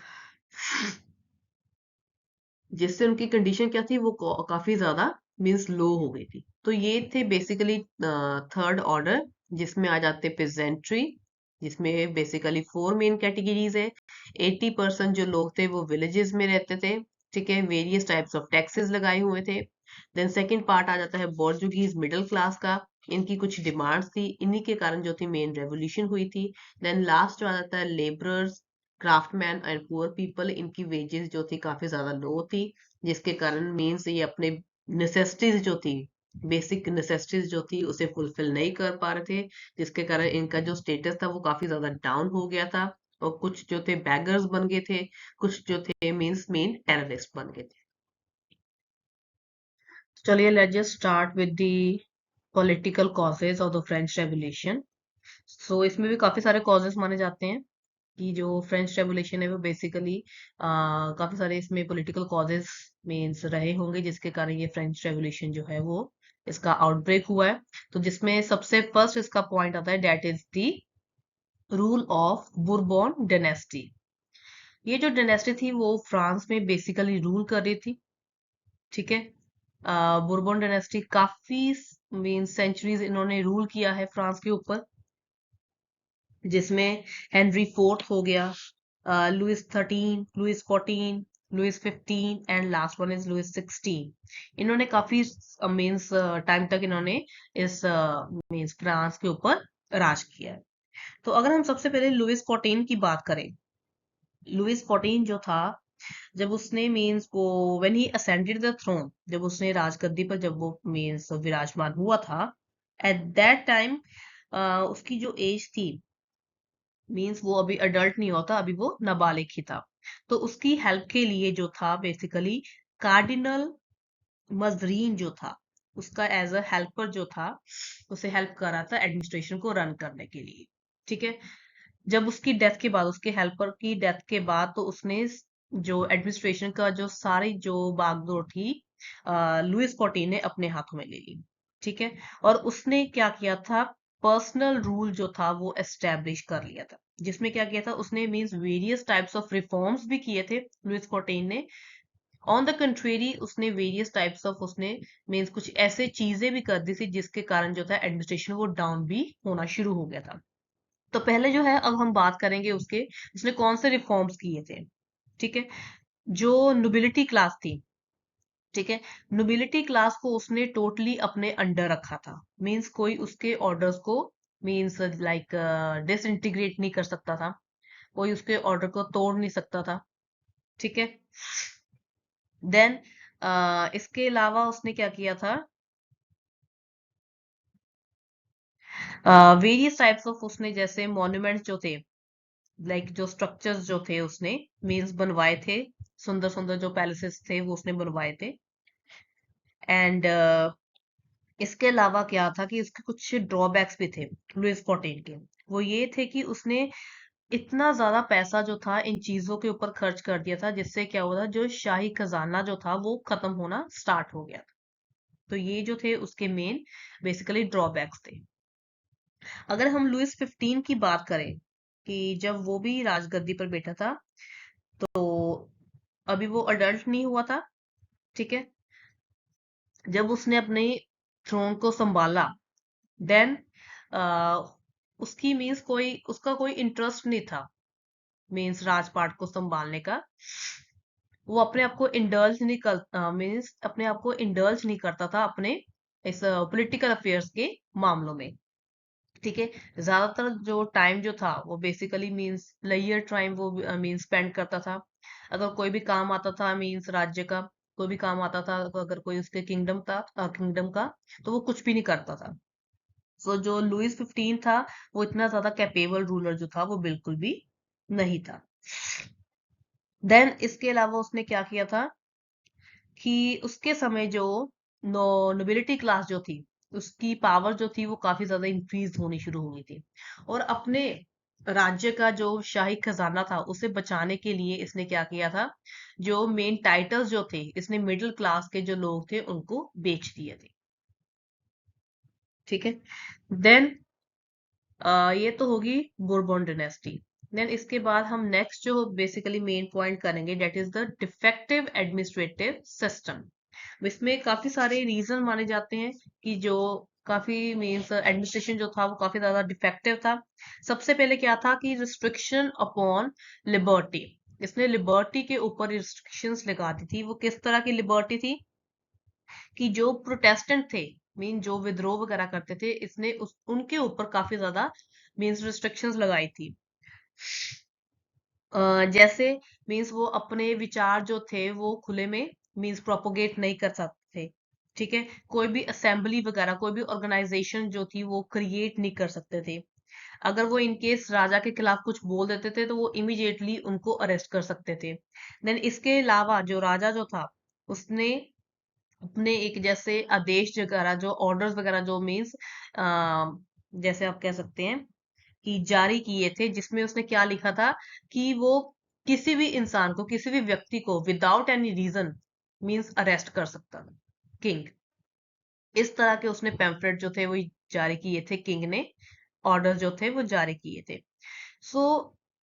जिससे उनकी कंडीशन क्या थी, वो काफी ज्यादा मींस लो हो गई थी। तो ये थे बेसिकली थर्ड ऑर्डर, जिसमें आ जाते पेजेंट्री, जिसमें बेसिकली फोर मेन कैटेगरीज है। 80% जो लोग थे वो विलेजेस में रहते थे। ठीक है, वेरियस टाइप्स ऑफ टैक्सेस लगाए हुए थे। देन सेकंड पार्ट आ जाता है पोर्चुगीज मिडिल क्लास का। इनकी कुछ डिमांड्स थी, इन्हीं के कारण जो थी मेन रेवोल्यूशन हुई थी। देन लास्ट जो आ जाता है labourers, craftsman and poor people. इनकी वेजेस जो थी काफी ज्यादा लो थी, जिसके कारण मीन्स ये अपने नेसेसिटीज जो थी, बेसिक नेसेसिटीज जो थी उसे फुलफिल नहीं कर पा रहे थे, जिसके कारण इनका जो स्टेटस था वो काफी ज्यादा डाउन हो गया था। और कुछ जो थे बैगर्स बन गए थे, कुछ जो थे मीन्स मेन टेररिस्ट बन गए थे। चलिए, let's just start with the political causes of the French revolution. So इसमें भी काफी सारे कॉजेस माने जाते हैं कि जो फ्रेंच रेवोल्यूशन है वो बेसिकली काफी सारे इसमें पॉलिटिकल कॉजेस मीन्स रहे होंगे, जिसके कारण ये फ्रेंच रेवोल्यूशन जो है वो इसका आउटब्रेक हुआ है। तो जिसमें सबसे फर्स्ट इसका पॉइंट आता है, that is the rule of Bourbon dynasty. ये जो डायनेस्टी थी वो फ्रांस में बेसिकली रूल कर रही थी। ठीक है, बुरबॉन डायनेस्टी काफी मीन सेंचुरीज इन्होंने रूल किया है फ्रांस के ऊपर, जिसमें हेनरी फोर्थ हो गया, Louis 13, Louis 14, Louis 15 and last one is Louis 16। इन्होंने काफी मीन्स टाइम तक इन्होंने इस मीन्स फ्रांस के ऊपर राज किया है। तो अगर हम सबसे पहले लुइस 14 की बात करें, लुइस 14 जो था, जब उसने मीन्स वो when he ascended the throne, जब उसने राजगद्दी पर जब वो मीन्स विराजमान हुआ था, एट दैट टाइम उसकी जो एज थी, मीन्स वो अभी अडल्ट नहीं होता, अभी वो नाबालिग ही था। तो उसकी हेल्प के लिए जो था बेसिकली कार्डिनल मजरीन जो था, उसका एज अ हेल्पर जो था, उसे हेल्प कर रहा था एडमिनिस्ट्रेशन को रन करने के लिए। ठीक है। जब उसकी डेथ के बाद, उसके हेल्पर की डेथ के बाद, तो उसने जो एडमिनिस्ट्रेशन का जो सारी जो बागडोर थी, लुइस फोर्टीन ने अपने हाथों में ले ली। ठीक है। और उसने क्या किया था, पर्सनल रूल जो था वो एस्टेब्लिश कर लिया था, जिसमें क्या किया था उसने, means various types of reforms भी किए थे लुइस फोर्टीन ने। ऑन द कंट्रेरी उसने वेरियस टाइप्स ऑफ, उसने मींस कुछ ऐसे चीजें भी कर दी थी जिसके कारण जो था एडमिनिस्ट्रेशन वो डाउन भी होना शुरू हो गया था। तो पहले जो है, अब हम बात करेंगे उसके, उसने कौन से रिफॉर्म्स किए थे। ठीक है। जो नोबिलिटी क्लास थी, ठीक है, नोबिलिटी क्लास को उसने टोटली अपने अंडर रखा था। मींस कोई उसके ऑर्डर्स को, मींस लाइक डिसइंटीग्रेट नहीं कर सकता था, कोई उसके ऑर्डर को तोड़ नहीं सकता था। ठीक है। देन इसके अलावा उसने क्या किया था, वेरियस टाइप्स ऑफ, उसने जैसे मॉन्यूमेंट्स जो थे, लाइक जो स्ट्रक्चर्स जो थे उसने मीन्स बनवाए थे, सुंदर सुंदर जो पैलेसेस थे वो उसने बनवाए थे। एंड इसके अलावा क्या था कि उसके कुछ ड्रॉबैक्स भी थे लुइस फोर्टीन के। वो ये थे कि उसने इतना ज्यादा पैसा जो था इन चीजों के ऊपर खर्च कर दिया था, जिससे क्या हुआ था, जो शाही खजाना जो था वो खत्म होना स्टार्ट हो गया था। तो ये जो थे उसके मेन बेसिकली ड्रॉबैक्स थे। अगर हम लुइस 15 की बात करें, कि जब वो भी राजगद्दी पर बैठा था, तो अभी वो अडल्ट नहीं हुआ था। ठीक है। जब उसने अपने थ्रोन को संभाला, देन उसकी मीन्स कोई, उसका कोई इंटरेस्ट नहीं था मीन्स राजपाट को संभालने का। वो अपने आप को इंडल्ज नहीं कर, मीन्स अपने आप को इंडल्ज नहीं करता था अपने इस पॉलिटिकल अफेयर्स के मामलों में। ठीक है। ज्यादातर जो टाइम जो था वो बेसिकली मींस लेयर टाइम वो मींस स्पेंड करता था। अगर कोई भी काम आता था, मींस राज्य का कोई भी काम आता था, तो अगर कोई उसके किंगडम का, तो वो कुछ भी नहीं करता था। सो जो लुइस 15 था, वो इतना ज्यादा कैपेबल रूलर जो था वो बिल्कुल भी नहीं था। देन इसके अलावा उसने क्या किया था कि उसके समय जो नोबिलिटी क्लास जो थी, उसकी पावर जो थी वो काफी ज्यादा इंक्रीज होनी शुरू हो गई थी। और अपने राज्य का जो शाही खजाना था उसे बचाने के लिए इसने क्या किया था, जो मेन टाइटल्स जो थे इसने मिडिल क्लास के जो लोग थे उनको बेच दिए थे। ठीक है। देन ये तो होगी बोरबोन डायनेस्टी। देन इसके बाद हम नेक्स्ट जो बेसिकली मेन पॉइंट करेंगे, that is the defective administrative system. इसमें काफी सारे रीजन माने जाते हैं कि जो काफी मीन्स एडमिनिस्ट्रेशन जो था वो काफी ज्यादा डिफेक्टिव था। सबसे पहले क्या था कि रिस्ट्रिक्शन अपॉन लिबर्टी। इसने लिबर्टी के ऊपर रिस्ट्रिक्शंस लगा दी थी। वो किस तरह की लिबर्टी थी, कि जो प्रोटेस्टेंट थे, मीन जो विद्रोह वगैरह करते थे, इसने उनके ऊपर काफी ज्यादा मीन्स रिस्ट्रिक्शंस लगाई थी। जैसे मीन्स वो अपने विचार जो थे वो खुले में मीन्स प्रोपोगेट नहीं कर सकते थे। ठीक है। कोई भी असेंबली वगैरह, कोई भी ऑर्गेनाइजेशन जो थी वो क्रिएट नहीं कर सकते थे। अगर वो इनकेस राजा के खिलाफ कुछ बोल देते थे तो वो इमिडिएटली उनको अरेस्ट कर सकते थे। देन इसके अलावा जो राजा जो था, उसने अपने एक जैसे आदेश वगैरह, जो ऑर्डर्स वगैरह, जो मीन्स जैसे आप कह सकते हैं कि जारी किए थे, जिसमें उसने क्या लिखा था कि वो किसी भी इंसान को, किसी भी व्यक्ति को without any reason means arrest कर सकता था किंग। इस तरह के उसने पैम्फलेट जो थे वो जारी किए थे किंग ने, ऑर्डर जो थे वो जारी किए थे। सो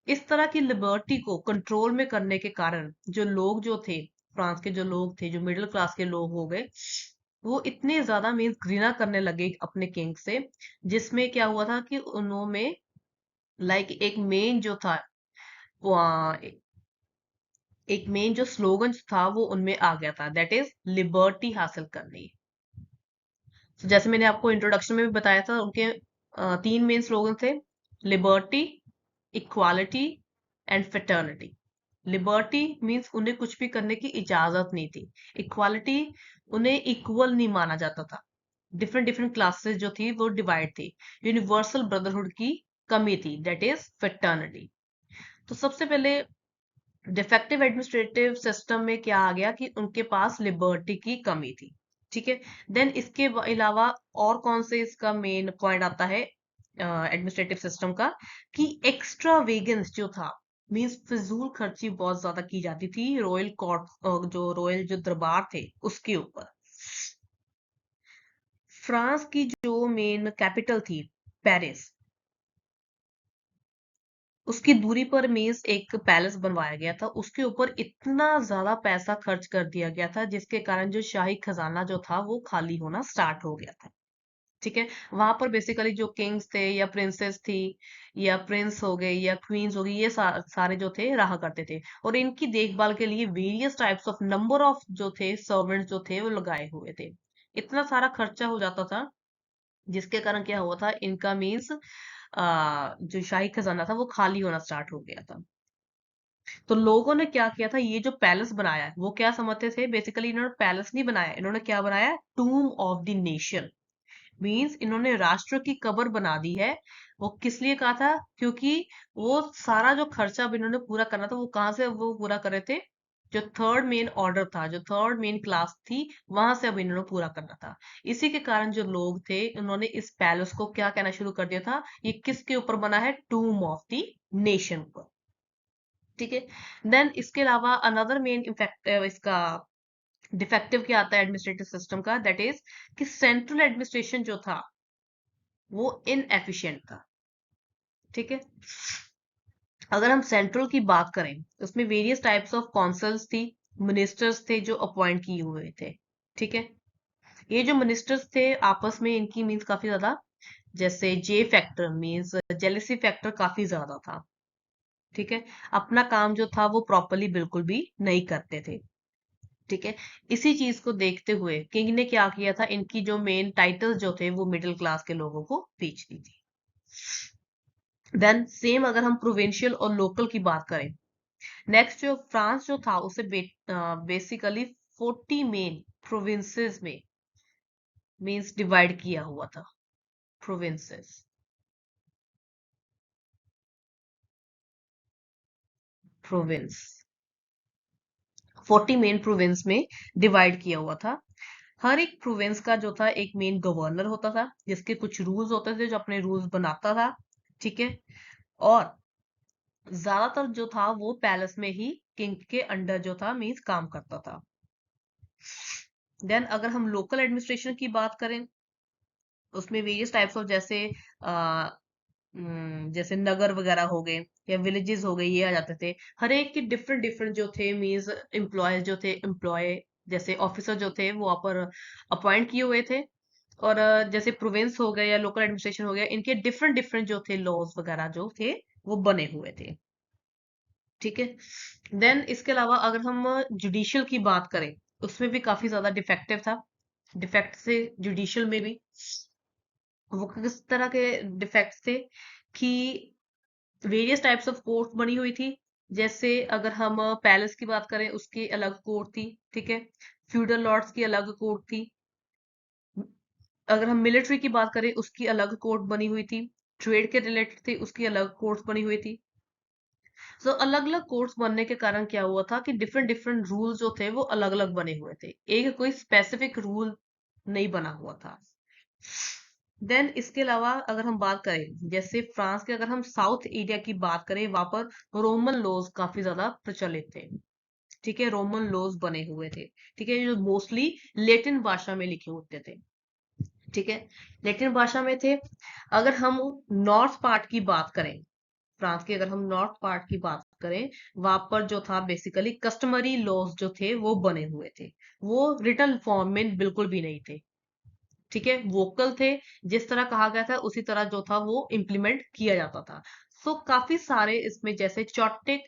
इस तरह की लिबर्टी को कंट्रोल में करने के कारण जो लोग जो थे, फ्रांस के जो लोग थे, जो मिडिल क्लास के लोग हो गए, वो इतने ज्यादा मीन्स घृणा करने लगे अपने किंग से। जिसमें क्या हुआ था कि उन्होंने लाइक एक मेन जो था, वो, एक मेन जो स्लोगन था वो उनमें आ गया था, दैट इज लिबर्टी हासिल करनी। तो जैसे मैंने आपको इंट्रोडक्शन में भी बताया था, उनके तीन मेन स्लोगन थे, liberty, equality and fraternity. Liberty means उन्हें कुछ भी करने की इजाजत नहीं थी। इक्वालिटी, उन्हें इक्वल नहीं माना जाता था। डिफरेंट डिफरेंट क्लासेस जो थी वो डिवाइड थी। यूनिवर्सल ब्रदरहुड की कमी थी, दैट इज फेटर्निटी। तो सबसे पहले डिफेक्टिव एडमिनिस्ट्रेटिव सिस्टम में क्या आ गया कि उनके पास लिबर्टी की कमी थी। ठीक है। देन इसके अलावा और कौन से इसका मेन पॉइंट आता है एडमिनिस्ट्रेटिव सिस्टम का, कि एक्स्ट्रा वेगन्स जो था, मींस फिजूल खर्ची बहुत ज्यादा की जाती थी रॉयल कोर्ट, जो रॉयल जो दरबार थे उसके ऊपर। फ्रांस की जो मेन कैपिटल थी पेरिस, उसकी दूरी पर मींस एक पैलेस बनवाया गया था, उसके ऊपर इतना ज्यादा पैसा खर्च कर दिया गया था जिसके कारण जो शाही खजाना जो था वो खाली होना स्टार्ट हो गया था। ठीक है। वहां पर बेसिकली जो किंग्स थे या प्रिंसेस थी या प्रिंस हो गए या क्वींस हो गई, ये सारे जो थे रहा करते थे, और इनकी देखभाल के लिए various types of number of जो थे सर्वेंट्स जो थे वो लगाए हुए थे। इतना सारा खर्चा हो जाता था जिसके कारण क्या हुआ था, इनका मीन्स जो शाही खजाना था वो खाली होना स्टार्ट हो गया था। तो लोगों ने क्या किया था, ये जो पैलेस बनाया है वो क्या समझते थे, बेसिकली इन्होंने पैलेस नहीं बनाया, इन्होंने क्या बनाया, टूम ऑफ द नेशन। मीन्स इन्होंने राष्ट्र की कब्र बना दी है। वो किस लिए कहा था, क्योंकि वो सारा जो खर्चा अब इन्होंने पूरा करना था वो कहाँ से वो पूरा कर रहे थे, जो थर्ड मेन ऑर्डर था, जो थर्ड मेन क्लास थी, वहां से अब इन्होंने पूरा करना था। इसी के कारण जो लोग थे उन्होंने इस पैलेस को क्या कहना शुरू कर दिया था, ये किसके ऊपर बना है, टूम ऑफ द नेशन पर। ठीक है। देन इसके अलावा अनदर मेन इफेक्ट इसका डिफेक्टिव क्या आता है एडमिनिस्ट्रेटिव सिस्टम का, दैट इज कि सेंट्रल एडमिनिस्ट्रेशन जो था वो इनएफिशिएंट था। ठीक है। अगर हम सेंट्रल की बात करें, उसमें वेरियस टाइप्स ऑफ कौंसल्स थी, मिनिस्टर्स थे जो अपॉइंट किए हुए थे। ठीक है। ये जो मिनिस्टर्स थे आपस में इनकी मीन्स काफी ज्यादा, जैसे जे फैक्टर मीन्स जेलेसी फैक्टर काफी ज्यादा था। ठीक है। अपना काम जो था वो प्रॉपरली बिल्कुल भी नहीं करते थे। ठीक है। इसी चीज को देखते हुए किंग ने क्या किया था, इनकी जो मेन टाइटल्स जो थे वो मिडिल क्लास के लोगों को बेच दी थी। देन सेम अगर हम प्रोविंशियल और लोकल की बात करें, नेक्स्ट जो फ्रांस जो था उसे बेसिकली 40 मेन प्रोविंसेस में मींस डिवाइड किया हुआ था। प्रोविंसेस, प्रोविंस 40 मेन प्रोविंस में डिवाइड किया हुआ था। हर एक प्रोविंस का जो था एक मेन गवर्नर होता था जिसके कुछ रूल्स होते थे, जो अपने रूल्स बनाता था। ठीक है। और ज्यादातर जो था वो पैलेस में ही किंग के अंडर जो था मींस काम करता था। देन अगर हम लोकल एडमिनिस्ट्रेशन की बात करें, उसमें वेरियस टाइप्स ऑफ जैसे जैसे नगर वगैरह हो गए या विलेजेस हो गए, ये आ जाते थे। हर एक के डिफरेंट डिफरेंट जो थे मींस एम्प्लॉयज जो थे, एम्प्लॉय जैसे ऑफिसर जो थे वो वहाँ पर अपॉइंट किए हुए थे। और जैसे प्रोविंस हो गए या लोकल एडमिनिस्ट्रेशन हो गया, इनके डिफरेंट डिफरेंट जो थे लॉज वगैरह जो थे वो बने हुए थे। ठीक है। देन इसके अलावा अगर हम जुडिशियल की बात करें, उसमें भी काफी ज्यादा डिफेक्टिव था। डिफेक्ट से जुडिशियल में भी वो किस तरह के डिफेक्ट्स थे, कि वेरियस टाइप्स ऑफ कोर्ट बनी हुई थी। जैसे अगर हम पैलेस की बात करें उसकी अलग कोर्ट थी। ठीक है। फ्यूडल लॉर्ड्स की अलग कोर्ट थी। अगर हम मिलिट्री की बात करें उसकी अलग कोर्ट बनी हुई थी। ट्रेड के रिलेटेड थी उसकी अलग कोर्ट्स बनी हुई थी। सो अलग अलग कोर्ट्स बनने के कारण क्या हुआ था कि डिफरेंट डिफरेंट रूल जो थे वो अलग अलग बने हुए थे, एक कोई स्पेसिफिक रूल नहीं बना हुआ था। देन इसके अलावा अगर हम बात करें जैसे फ्रांस के, अगर हम साउथ एरिया की बात करें, वहां पर रोमन लॉज काफी ज्यादा प्रचलित थे। ठीक है। रोमन लॉज बने हुए थे। ठीक है। जो मोस्टली लेटिन भाषा में लिखे होते थे। ठीक है। लेटिन भाषा में थे। अगर हम नॉर्थ पार्ट की बात करें, फ्रांस के अगर हम नॉर्थ पार्ट की बात करें, वहां पर जो था बेसिकली कस्टमरी लॉज जो थे वो बने हुए थे। वो रिटन फॉर्म में बिल्कुल भी नहीं थे। ठीक है। वोकल थे, जिस तरह कहा गया था उसी तरह जो था वो इम्प्लीमेंट किया जाता था। सो काफी सारे इसमें जैसे चॉटिक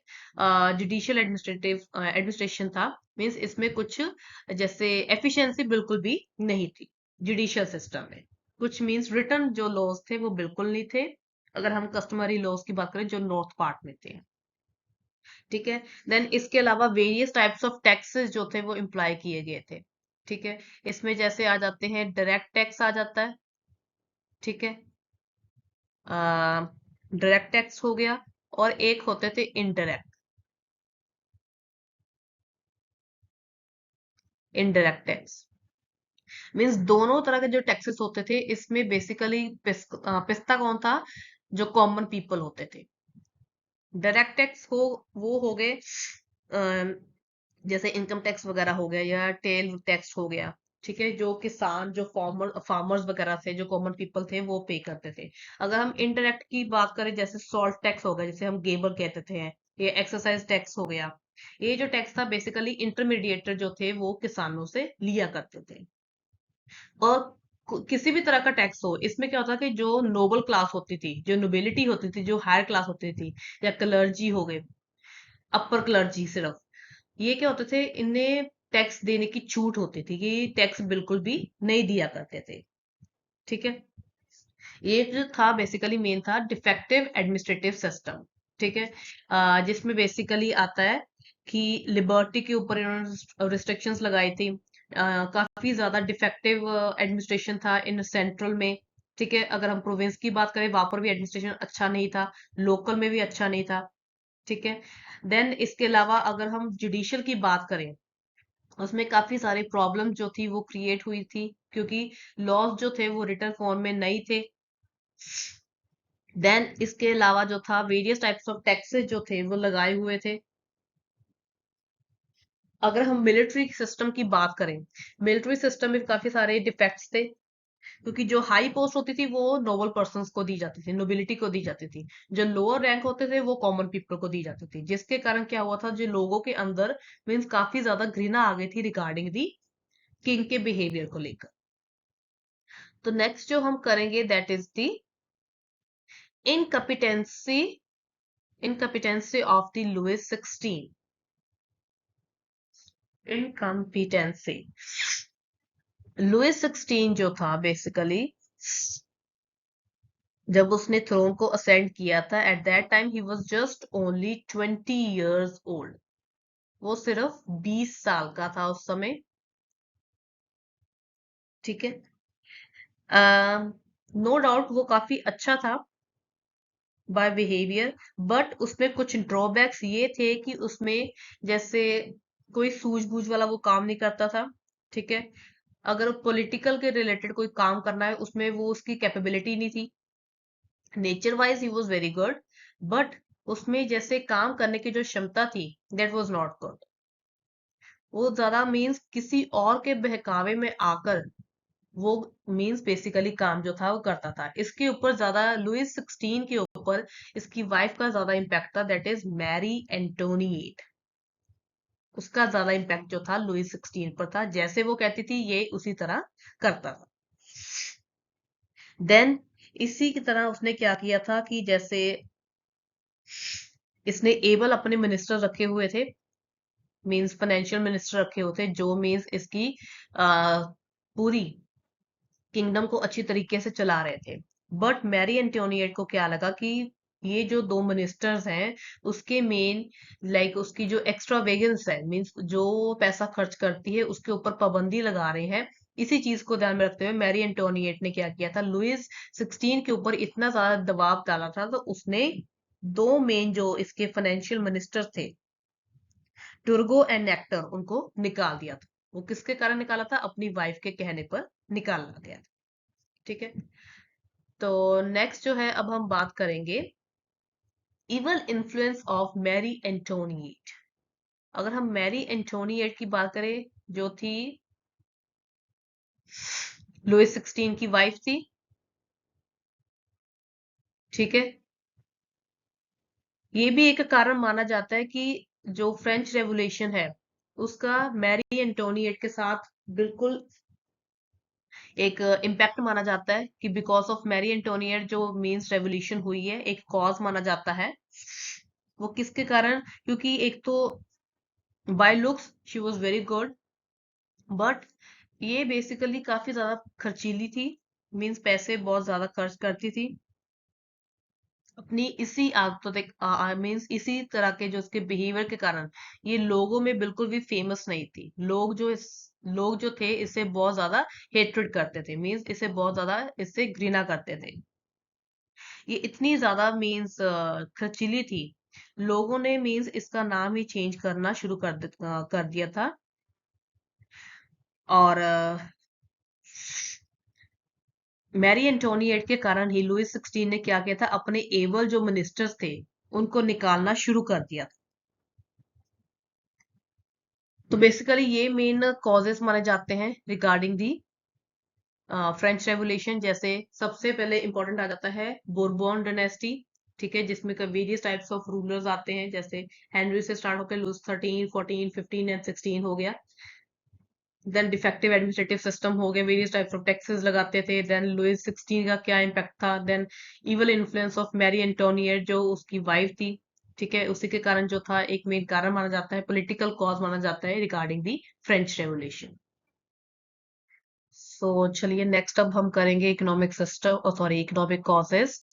जुडिशियल एडमिनिस्ट्रेटिव एडमिनिस्ट्रेशन था, मीन्स इसमें कुछ जैसे एफिशिएंसी बिल्कुल भी नहीं थी जुडिशियल सिस्टम में। कुछ मीन्स रिटर्न जो लॉज थे वो बिल्कुल नहीं थे, अगर हम कस्टमरी लॉज की बात करें जो नॉर्थ पार्ट में थे। ठीक है। देन इसके अलावा वेरियस टाइप्स ऑफ टैक्सेस जो थे वो इम्प्लाई किए गए थे। ठीक है। इसमें जैसे आ जाते हैं डायरेक्ट टैक्स आ जाता है। ठीक है। डायरेक्ट टैक्स हो गया, और एक होते थे इनडायरेक्ट, इनडायरेक्ट टैक्स। मीन्स दोनों तरह के जो टैक्सेस होते थे, इसमें बेसिकली पिस्ता कौन था? जो कॉमन पीपल होते थे। डायरेक्ट टैक्स हो, वो हो गए जैसे इनकम टैक्स वगैरह हो गया या टेल टैक्स हो गया। ठीक है, जो किसान, जो फार्मर्स वगैरह थे, जो कॉमन पीपल थे, वो पे करते थे। अगर हम इनडायरेक्ट की बात करें, जैसे सॉल्ट टैक्स हो गया, जिसे हम गेबर कहते थे, ये एक्सरसाइज टैक्स हो गया। ये जो टैक्स था बेसिकली इंटरमीडिएटर जो थे वो किसानों से लिया करते थे। और किसी भी तरह का टैक्स हो, इसमें क्या होता है कि जो नोबल क्लास होती थी, जो नोबिलिटी होती थी, जो हायर क्लास होती थी, या क्लर्जी हो गए, अपर क्लर्जी सिर्फ, ये क्या होते थे, इन्हें टैक्स देने की छूट होती थी, कि टैक्स बिल्कुल भी नहीं दिया करते थे। ठीक है, ये जो था बेसिकली मेन था डिफेक्टिव एडमिनिस्ट्रेटिव सिस्टम। ठीक है, जिसमें बेसिकली आता है कि लिबर्टी के ऊपर इन्होंने रिस्ट्रिक्शंस लगाई थी। काफी ज्यादा डिफेक्टिव एडमिनिस्ट्रेशन था इन सेंट्रल में। ठीक है, अगर हम प्रोविंस की बात करें, वहां पर भी एडमिनिस्ट्रेशन अच्छा नहीं था, लोकल में भी अच्छा नहीं था। ठीक है, देन इसके अलावा अगर हम जुडिशियल की बात करें, उसमें काफी सारी प्रॉब्लम जो थी वो क्रिएट हुई थी, क्योंकि लॉज जो थे वो रिटर्न फॉर्म में नहीं थे। देन इसके अलावा जो था, वेरियस टाइप्स ऑफ टैक्सेस जो थे वो लगाए हुए थे। अगर हम मिलिट्री सिस्टम की बात करें, मिलिट्री सिस्टम में काफी सारे डिफेक्ट्स थे, क्योंकि जो हाई पोस्ट होती थी वो नोबल पर्सन्स को दी जाती थी, नोबिलिटी को दी जाती थी। जो लोअर रैंक होते थे वो कॉमन पीपल को दी जाती थी, जिसके कारण क्या हुआ था, जो लोगों के अंदर मीन्स काफी ज्यादा घृणा आ गई थी रिगार्डिंग दी किंग के बिहेवियर को लेकर। तो नेक्स्ट जो हम करेंगे that is the incompetency incompetency of the Louis 16। Incompetency, Louis 16 जो था बेसिकली, जब उसने थ्रोन को असेंड किया था, at that time he was just only 20 years old. वो सिर्फ 20 साल का था उस समय। ठीक है, नो डाउट वो काफी अच्छा था बाय बिहेवियर, बट उसमें कुछ ड्रॉबैक्स ये थे कि उसमें जैसे कोई सूझबूझ वाला वो काम नहीं करता था। ठीक है, अगर पॉलिटिकल के रिलेटेड कोई काम करना है, उसमें वो उसकी कैपेबिलिटी नहीं थी। Nature wise he was very good, but उसमें जैसे काम करने की जो क्षमता थी, दैट वाज नॉट गुड। वो ज्यादा मीन्स किसी और के बहकावे में आकर वो मीन्स बेसिकली काम जो था वो करता था। इसके ऊपर ज्यादा लुइस 16 के ऊपर इसकी वाइफ का ज्यादा इम्पैक्ट था, दैट इज मैरी एंटोनिएट। उसका ज्यादा इम्पैक्ट जो था लुइस 16 पर था, जैसे वो कहती थी ये उसी तरह करता था। देन इसी की तरह उसने क्या किया था कि जैसे इसने एबल अपने मिनिस्टर रखे हुए थे, मींस फाइनेंशियल मिनिस्टर रखे होते, जो मींस इसकी पूरी किंगडम को अच्छी तरीके से चला रहे थे। बट मैरी एंटोनिएट को क्या लगा कि ये जो दो मिनिस्टर्स हैं, उसके मेन लाइक उसकी जो एक्स्ट्रा वेगन्स है, मींस जो पैसा खर्च करती है उसके ऊपर पाबंदी लगा रहे हैं। इसी चीज को ध्यान में रखते हुए मैरी एंटोनिएट ने क्या किया था, लुइस 16 के ऊपर इतना ज्यादा दबाव डाला था, तो उसने दो मेन जो इसके फाइनेंशियल मिनिस्टर थे, टुर्गो एंड नेक्टर, उनको निकाल दिया था। वो किसके कारण निकाला था? अपनी वाइफ के कहने पर निकाला गया था। ठीक है, तो नेक्स्ट जो है, अब हम बात करेंगे evil influence of Marie Antoinette. अगर हम मैरी एंटोनिएट की बात करें, जो थी लुइस 16 की वाइफ थी। ठीक है, ये भी एक कारण माना जाता है कि जो फ्रेंच रेवोल्यूशन है उसका मैरी एंटोनिएट के साथ बिल्कुल एक इम्पैक्ट माना जाता है, कि बिकॉज ऑफ मैरी एंटोनिएट जो मीन्स रेवोल्यूशन हुई है, एक कॉज माना जाता है। वो किसके कारण? क्योंकि एक तो by looks she was very good, but ये बेसिकली काफी ज्यादा खर्चीली थी, मीन्स पैसे बहुत ज्यादा खर्च करती थी अपनी इसी आदतों तक, मीन्स इसी तरह के जो उसके बिहेवियर के कारण ये लोगों में बिल्कुल भी फेमस नहीं थी। लोग जो थे इससे बहुत ज्यादा हेट्रेड करते थे, मीन्स इसे बहुत ज्यादा इससे घृणा करते थे। ये इतनी ज्यादा मीन्स खर्चीली थी, लोगों ने मीन्स इसका नाम ही चेंज करना शुरू कर दिया था। और मैरी एंटोनिएट के कारण ही लुइस 16 ने क्या किया था, अपने एबल जो मिनिस्टर्स थे उनको निकालना शुरू कर दिया था। तो बेसिकली ये मेन कॉजेस माने जाते हैं रिगार्डिंग दी फ्रेंच रेवोल्यूशन। जैसे सबसे पहले इंपॉर्टेंट आ जाता है बोरबोन डायनेस्टी, ठीक है, जिसमें वेरियस टाइप्स ऑफ रूलर्स आते हैं, जैसे हेनरी से स्टार्ट होकर लुइस 13, 14, 15 एंड 16 हो गया। देन डिफेक्टिव एडमिनिस्ट्रेटिव सिस्टम हो गया, वेरियस टाइप्स ऑफ टैक्सेस लगाते थे। देन लुइस 16 का क्या इम्पैक्ट था, then evil influence of Marie Antoinette जो उसकी वाइफ थी, ठीक है, उसी के कारण जो था एक मेन कारण माना जाता है, पॉलिटिकल कॉज माना जाता है रिगार्डिंग दी फ्रेंच रेवोल्यूशन। सो चलिए नेक्स्ट अब हम करेंगे economic system, sorry, economic causes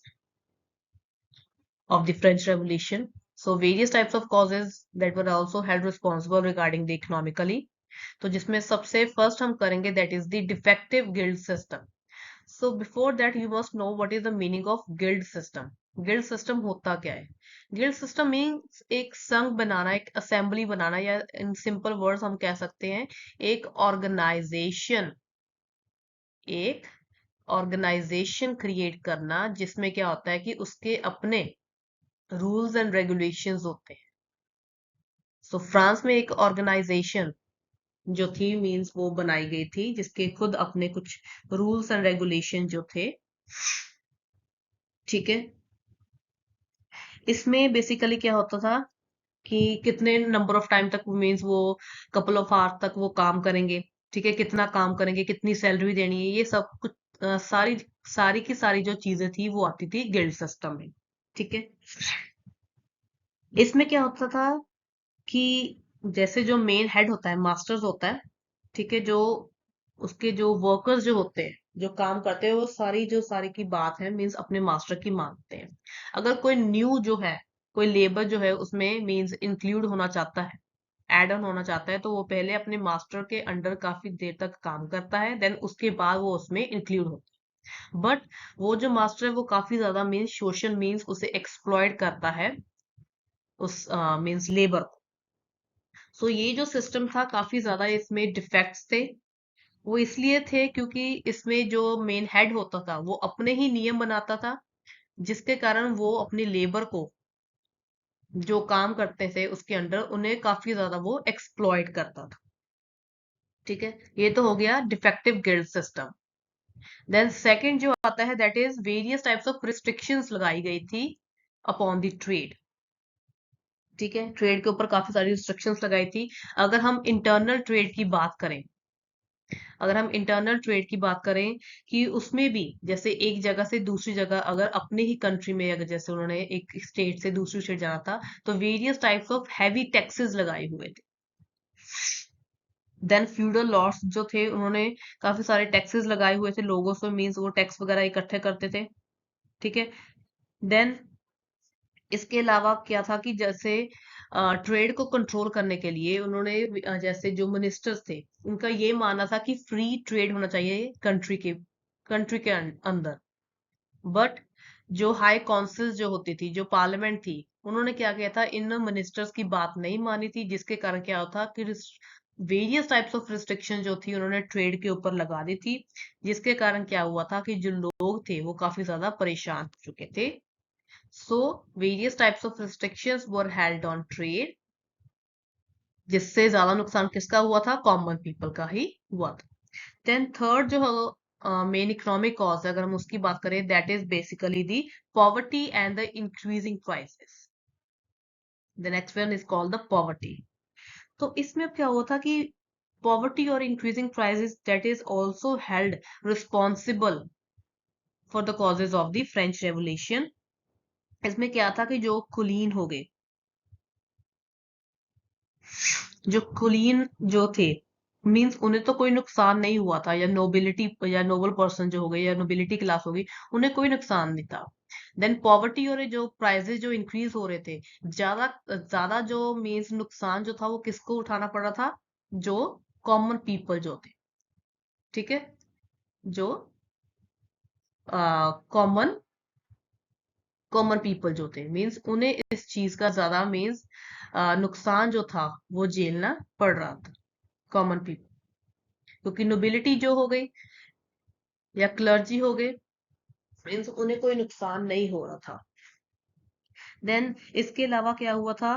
of the French Revolution. So various types of causes that were also held responsible regarding the economically. तो जिसमें सबसे first हम करेंगे that is the defective guild system. So before that you must know what is the meaning of guild system. Guild system होता क्या है? Guild system means एक संघ बनाना, एक असेंबली बनाना, या इन सिंपल वर्ड्स हम कह सकते हैं एक ऑर्गेनाइजेशन, एक ऑर्गेनाइजेशन क्रिएट करना जिसमें क्या होता है कि उसके अपने रूल्स एंड रेगुलेशंस होते हैं। सो फ्रांस में एक ऑर्गेनाइजेशन जो थी मींस वो बनाई गई थी जिसके खुद अपने कुछ रूल्स एंड रेगुलेशन जो थे, ठीक है। इसमें बेसिकली क्या होता था कि कितने नंबर ऑफ टाइम तक मींस वो कपल ऑफ आवर्स तक वो काम करेंगे, ठीक है, कितना काम करेंगे, कितनी सैलरी देनी है, ये सब कुछ सारी सारी की सारी जो चीजें थी वो आती थी गिल्ड सिस्टम में, ठीक है। इसमें क्या होता था कि जैसे जो मेन हेड होता है, मास्टर्स होता है, ठीक है, जो उसके जो वर्कर्स जो होते हैं, जो काम करते हैं, वो सारी जो सारी की बात है मींस अपने मास्टर की मानते हैं। अगर कोई न्यू जो है, कोई लेबर जो है उसमें मींस इंक्लूड होना चाहता है, एड ऑन होना चाहता है, तो वो पहले अपने मास्टर के अंडर काफी देर तक काम करता है, देन उसके बाद वो उसमें इंक्लूड होता है। बट वो जो मास्टर है वो काफी ज्यादा मीन्स शोषण मीन्स उसे एक्सप्लॉयट करता है, उस मीन्स लेबर को। सो ये जो सिस्टम था काफी ज्यादा इसमें डिफेक्ट्स थे। वो इसलिए थे क्योंकि इसमें जो मेन हेड होता था वो अपने ही नियम बनाता था, जिसके कारण वो अपनी लेबर को जो काम करते थे उसके अंडर उन्हें काफी ज्यादा वो एक्सप्लॉइट करता था, ठीक है। ये तो हो गया defective guild system. Then second जो आता है that is various types of restrictions लगाई गई थी अपॉन द ट्रेड, ठीक है, ट्रेड के ऊपर काफी सारी रिस्ट्रिक्शंस लगाई थी। अगर हम इंटरनल ट्रेड की बात करें, अगर हम इंटरनल ट्रेड की बात करें कि उसमें भी जैसे एक जगह से दूसरी जगह, अगर अपने ही कंट्री में अगर जैसे उन्होंने एक स्टेट से दूसरी स्टेट जाना था, तो various types of heavy taxes लगाए हुए थे। देन फ्यूडल लॉर्ड्स जो थे उन्होंने काफी सारे टैक्सेस लगाए हुए थे लोगों से, मींस वो टैक्स वगैरह इकट्ठे करते थे, ठीक है। देन इसके अलावा क्या था कि जैसे ट्रेड को कंट्रोल करने के लिए उन्होंने जैसे जो मिनिस्टर्स थे उनका ये मानना था कि फ्री ट्रेड होना चाहिए कंट्री के अंदर। बट जो हाई काउंसिल जो होती थी, जो पार्लियामेंट थी, उन्होंने क्या किया था, इन मिनिस्टर्स की बात नहीं मानी थी, जिसके कारण क्या होता कि वेरियस टाइप्स ऑफ रिस्ट्रिक्शन जो थी उन्होंने ट्रेड के ऊपर लगा दी थी, जिसके कारण क्या हुआ था कि जो लोग थे वो काफी ज्यादा परेशान हो चुके थे। सो various types of restrictions were held on trade, जिससे ज्यादा नुकसान किसका हुआ था, कॉमन पीपल का ही हुआ था। देन थर्ड जो मेन इकोनॉमिक कॉज है अगर हम उसकी बात करें, that is basically the poverty and the increasing prices. The next one is called the poverty. तो इसमें अब क्या हुआ था कि पॉवर्टी और increasing prices that is also held responsible for the causes of the French revolution. इसमें क्या था कि जो कुलीन हो गए, जो कुलीन जो थे मींस उन्हें तो कोई नुकसान नहीं हुआ था, या नोबिलिटी या नोबल पर्सन जो हो गए या नोबिलिटी क्लास हो गई, उन्हें कोई नुकसान नहीं था। देन पॉवर्टी और जो प्राइजेस जो इंक्रीज हो रहे थे, ज्यादा ज्यादा जो मींस नुकसान जो था वो किसको उठाना पड़ रहा था, जो कॉमन पीपल जो थे, ठीक है, जो कॉमन कॉमन पीपल जो थे मींस उन्हें इस चीज का ज्यादा मींस नुकसान जो था वो झेलना पड़ रहा था, कॉमन पीपल, क्योंकि नोबिलिटी जो हो गई, या क्लर्जी हो गए, मीन्स उन्हें कोई नुकसान नहीं हो रहा था। देन इसके अलावा क्या हुआ था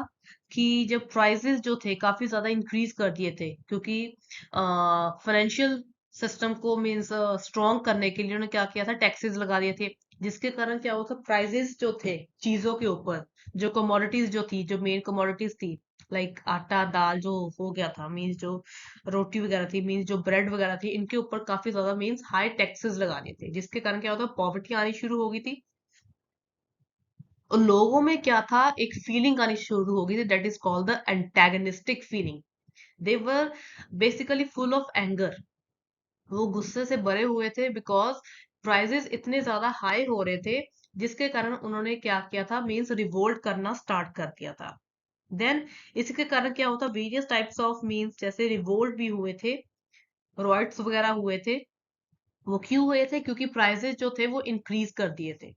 कि जब प्राइजेस जो थे काफी ज्यादा इंक्रीज कर दिए थे, क्योंकि फाइनेंशियल सिस्टम को मीन्स स्ट्रॉन्ग करने के लिए उन्होंने क्या किया था, टैक्सेस लगा दिए थे, जिसके कारण क्या हुआ था, प्राइजेस जो थे चीजों के ऊपर, जो कमोडिटीज जो थी, जो मेन कमोडिटीज थी, लाइक आटा दाल जो हो गया था, मीन्स जो रोटी वगैरह थी, मीन्स जो ब्रेड वगैरह थी, इनके ऊपर काफी ज्यादा मीन्स हाई टैक्सेस लगा दिए थे, जिसके कारण क्या होता, पॉवर्टी आनी शुरू हो गई थी। और लोगों में क्या था, एक फीलिंग आनी शुरू हो गई थी, that is called the antagonistic feeling. They were basically full of anger, वो गुस्से से भरे हुए थे, बिकॉज प्राइजेस इतने ज्यादा हाई हो रहे थे, जिसके कारण उन्होंने क्या किया था, मीन्स रिवोल्ट करना स्टार्ट कर दिया था। देन इसके कारण क्या होता, वेरियस टाइप्स ऑफ मीन्स जैसे रिवोल्ट भी हुए थे, रॉयट्स वगैरह हुए थे। वो क्यों हुए थे, क्योंकि प्राइजेस जो थे वो इंक्रीज कर दिए थे,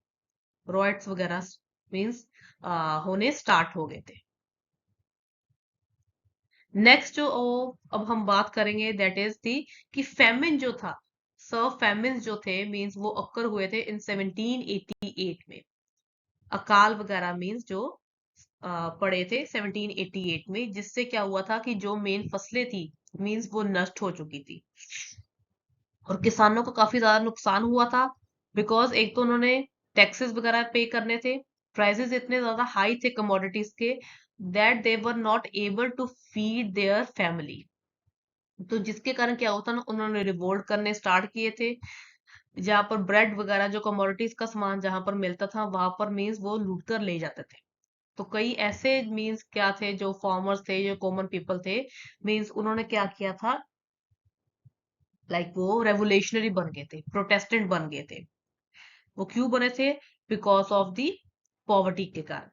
रॉयट्स वगैरह मीन्स होने स्टार्ट हो गए थे। नेक्स्ट जो अब हम बात करेंगे, दैट इज थी कि फेमिन जो था, फेमिन जो थे मींस वो अक्कर हुए थे इन 1788 में। अकाल वगैरह मींस जो पड़े थे 1788 में, जिससे क्या हुआ था कि जो मेन फसलें थी मींस वो नष्ट हो चुकी थी, और किसानों को काफी ज्यादा नुकसान हुआ था, बिकॉज एक तो उन्होंने टैक्सेस वगैरह पे करने थे, प्राइसेस इतने ज्यादा हाई थे कमोडिटीज के, that they were not able to feed their family. तो जिसके कारण क्या होता ना, उन्होंने रिवोल्ट करने स्टार्ट किए थे, जहां पर ब्रेड वगैरह जो कमोडिटीज का सामान जहां पर मिलता था, वहां पर मीन्स वो लूट कर ले जाते थे। तो कई ऐसे मीन्स क्या थे, जो फार्मर्स थे, जो कॉमन पीपल थे, मीन्स उन्होंने क्या किया था, लाइक वो रेवोल्यूशनरी बन गए थे, प्रोटेस्टेंट बन गए थे। वो क्यों बने थे, बिकॉज ऑफ दी पॉवर्टी के कारण।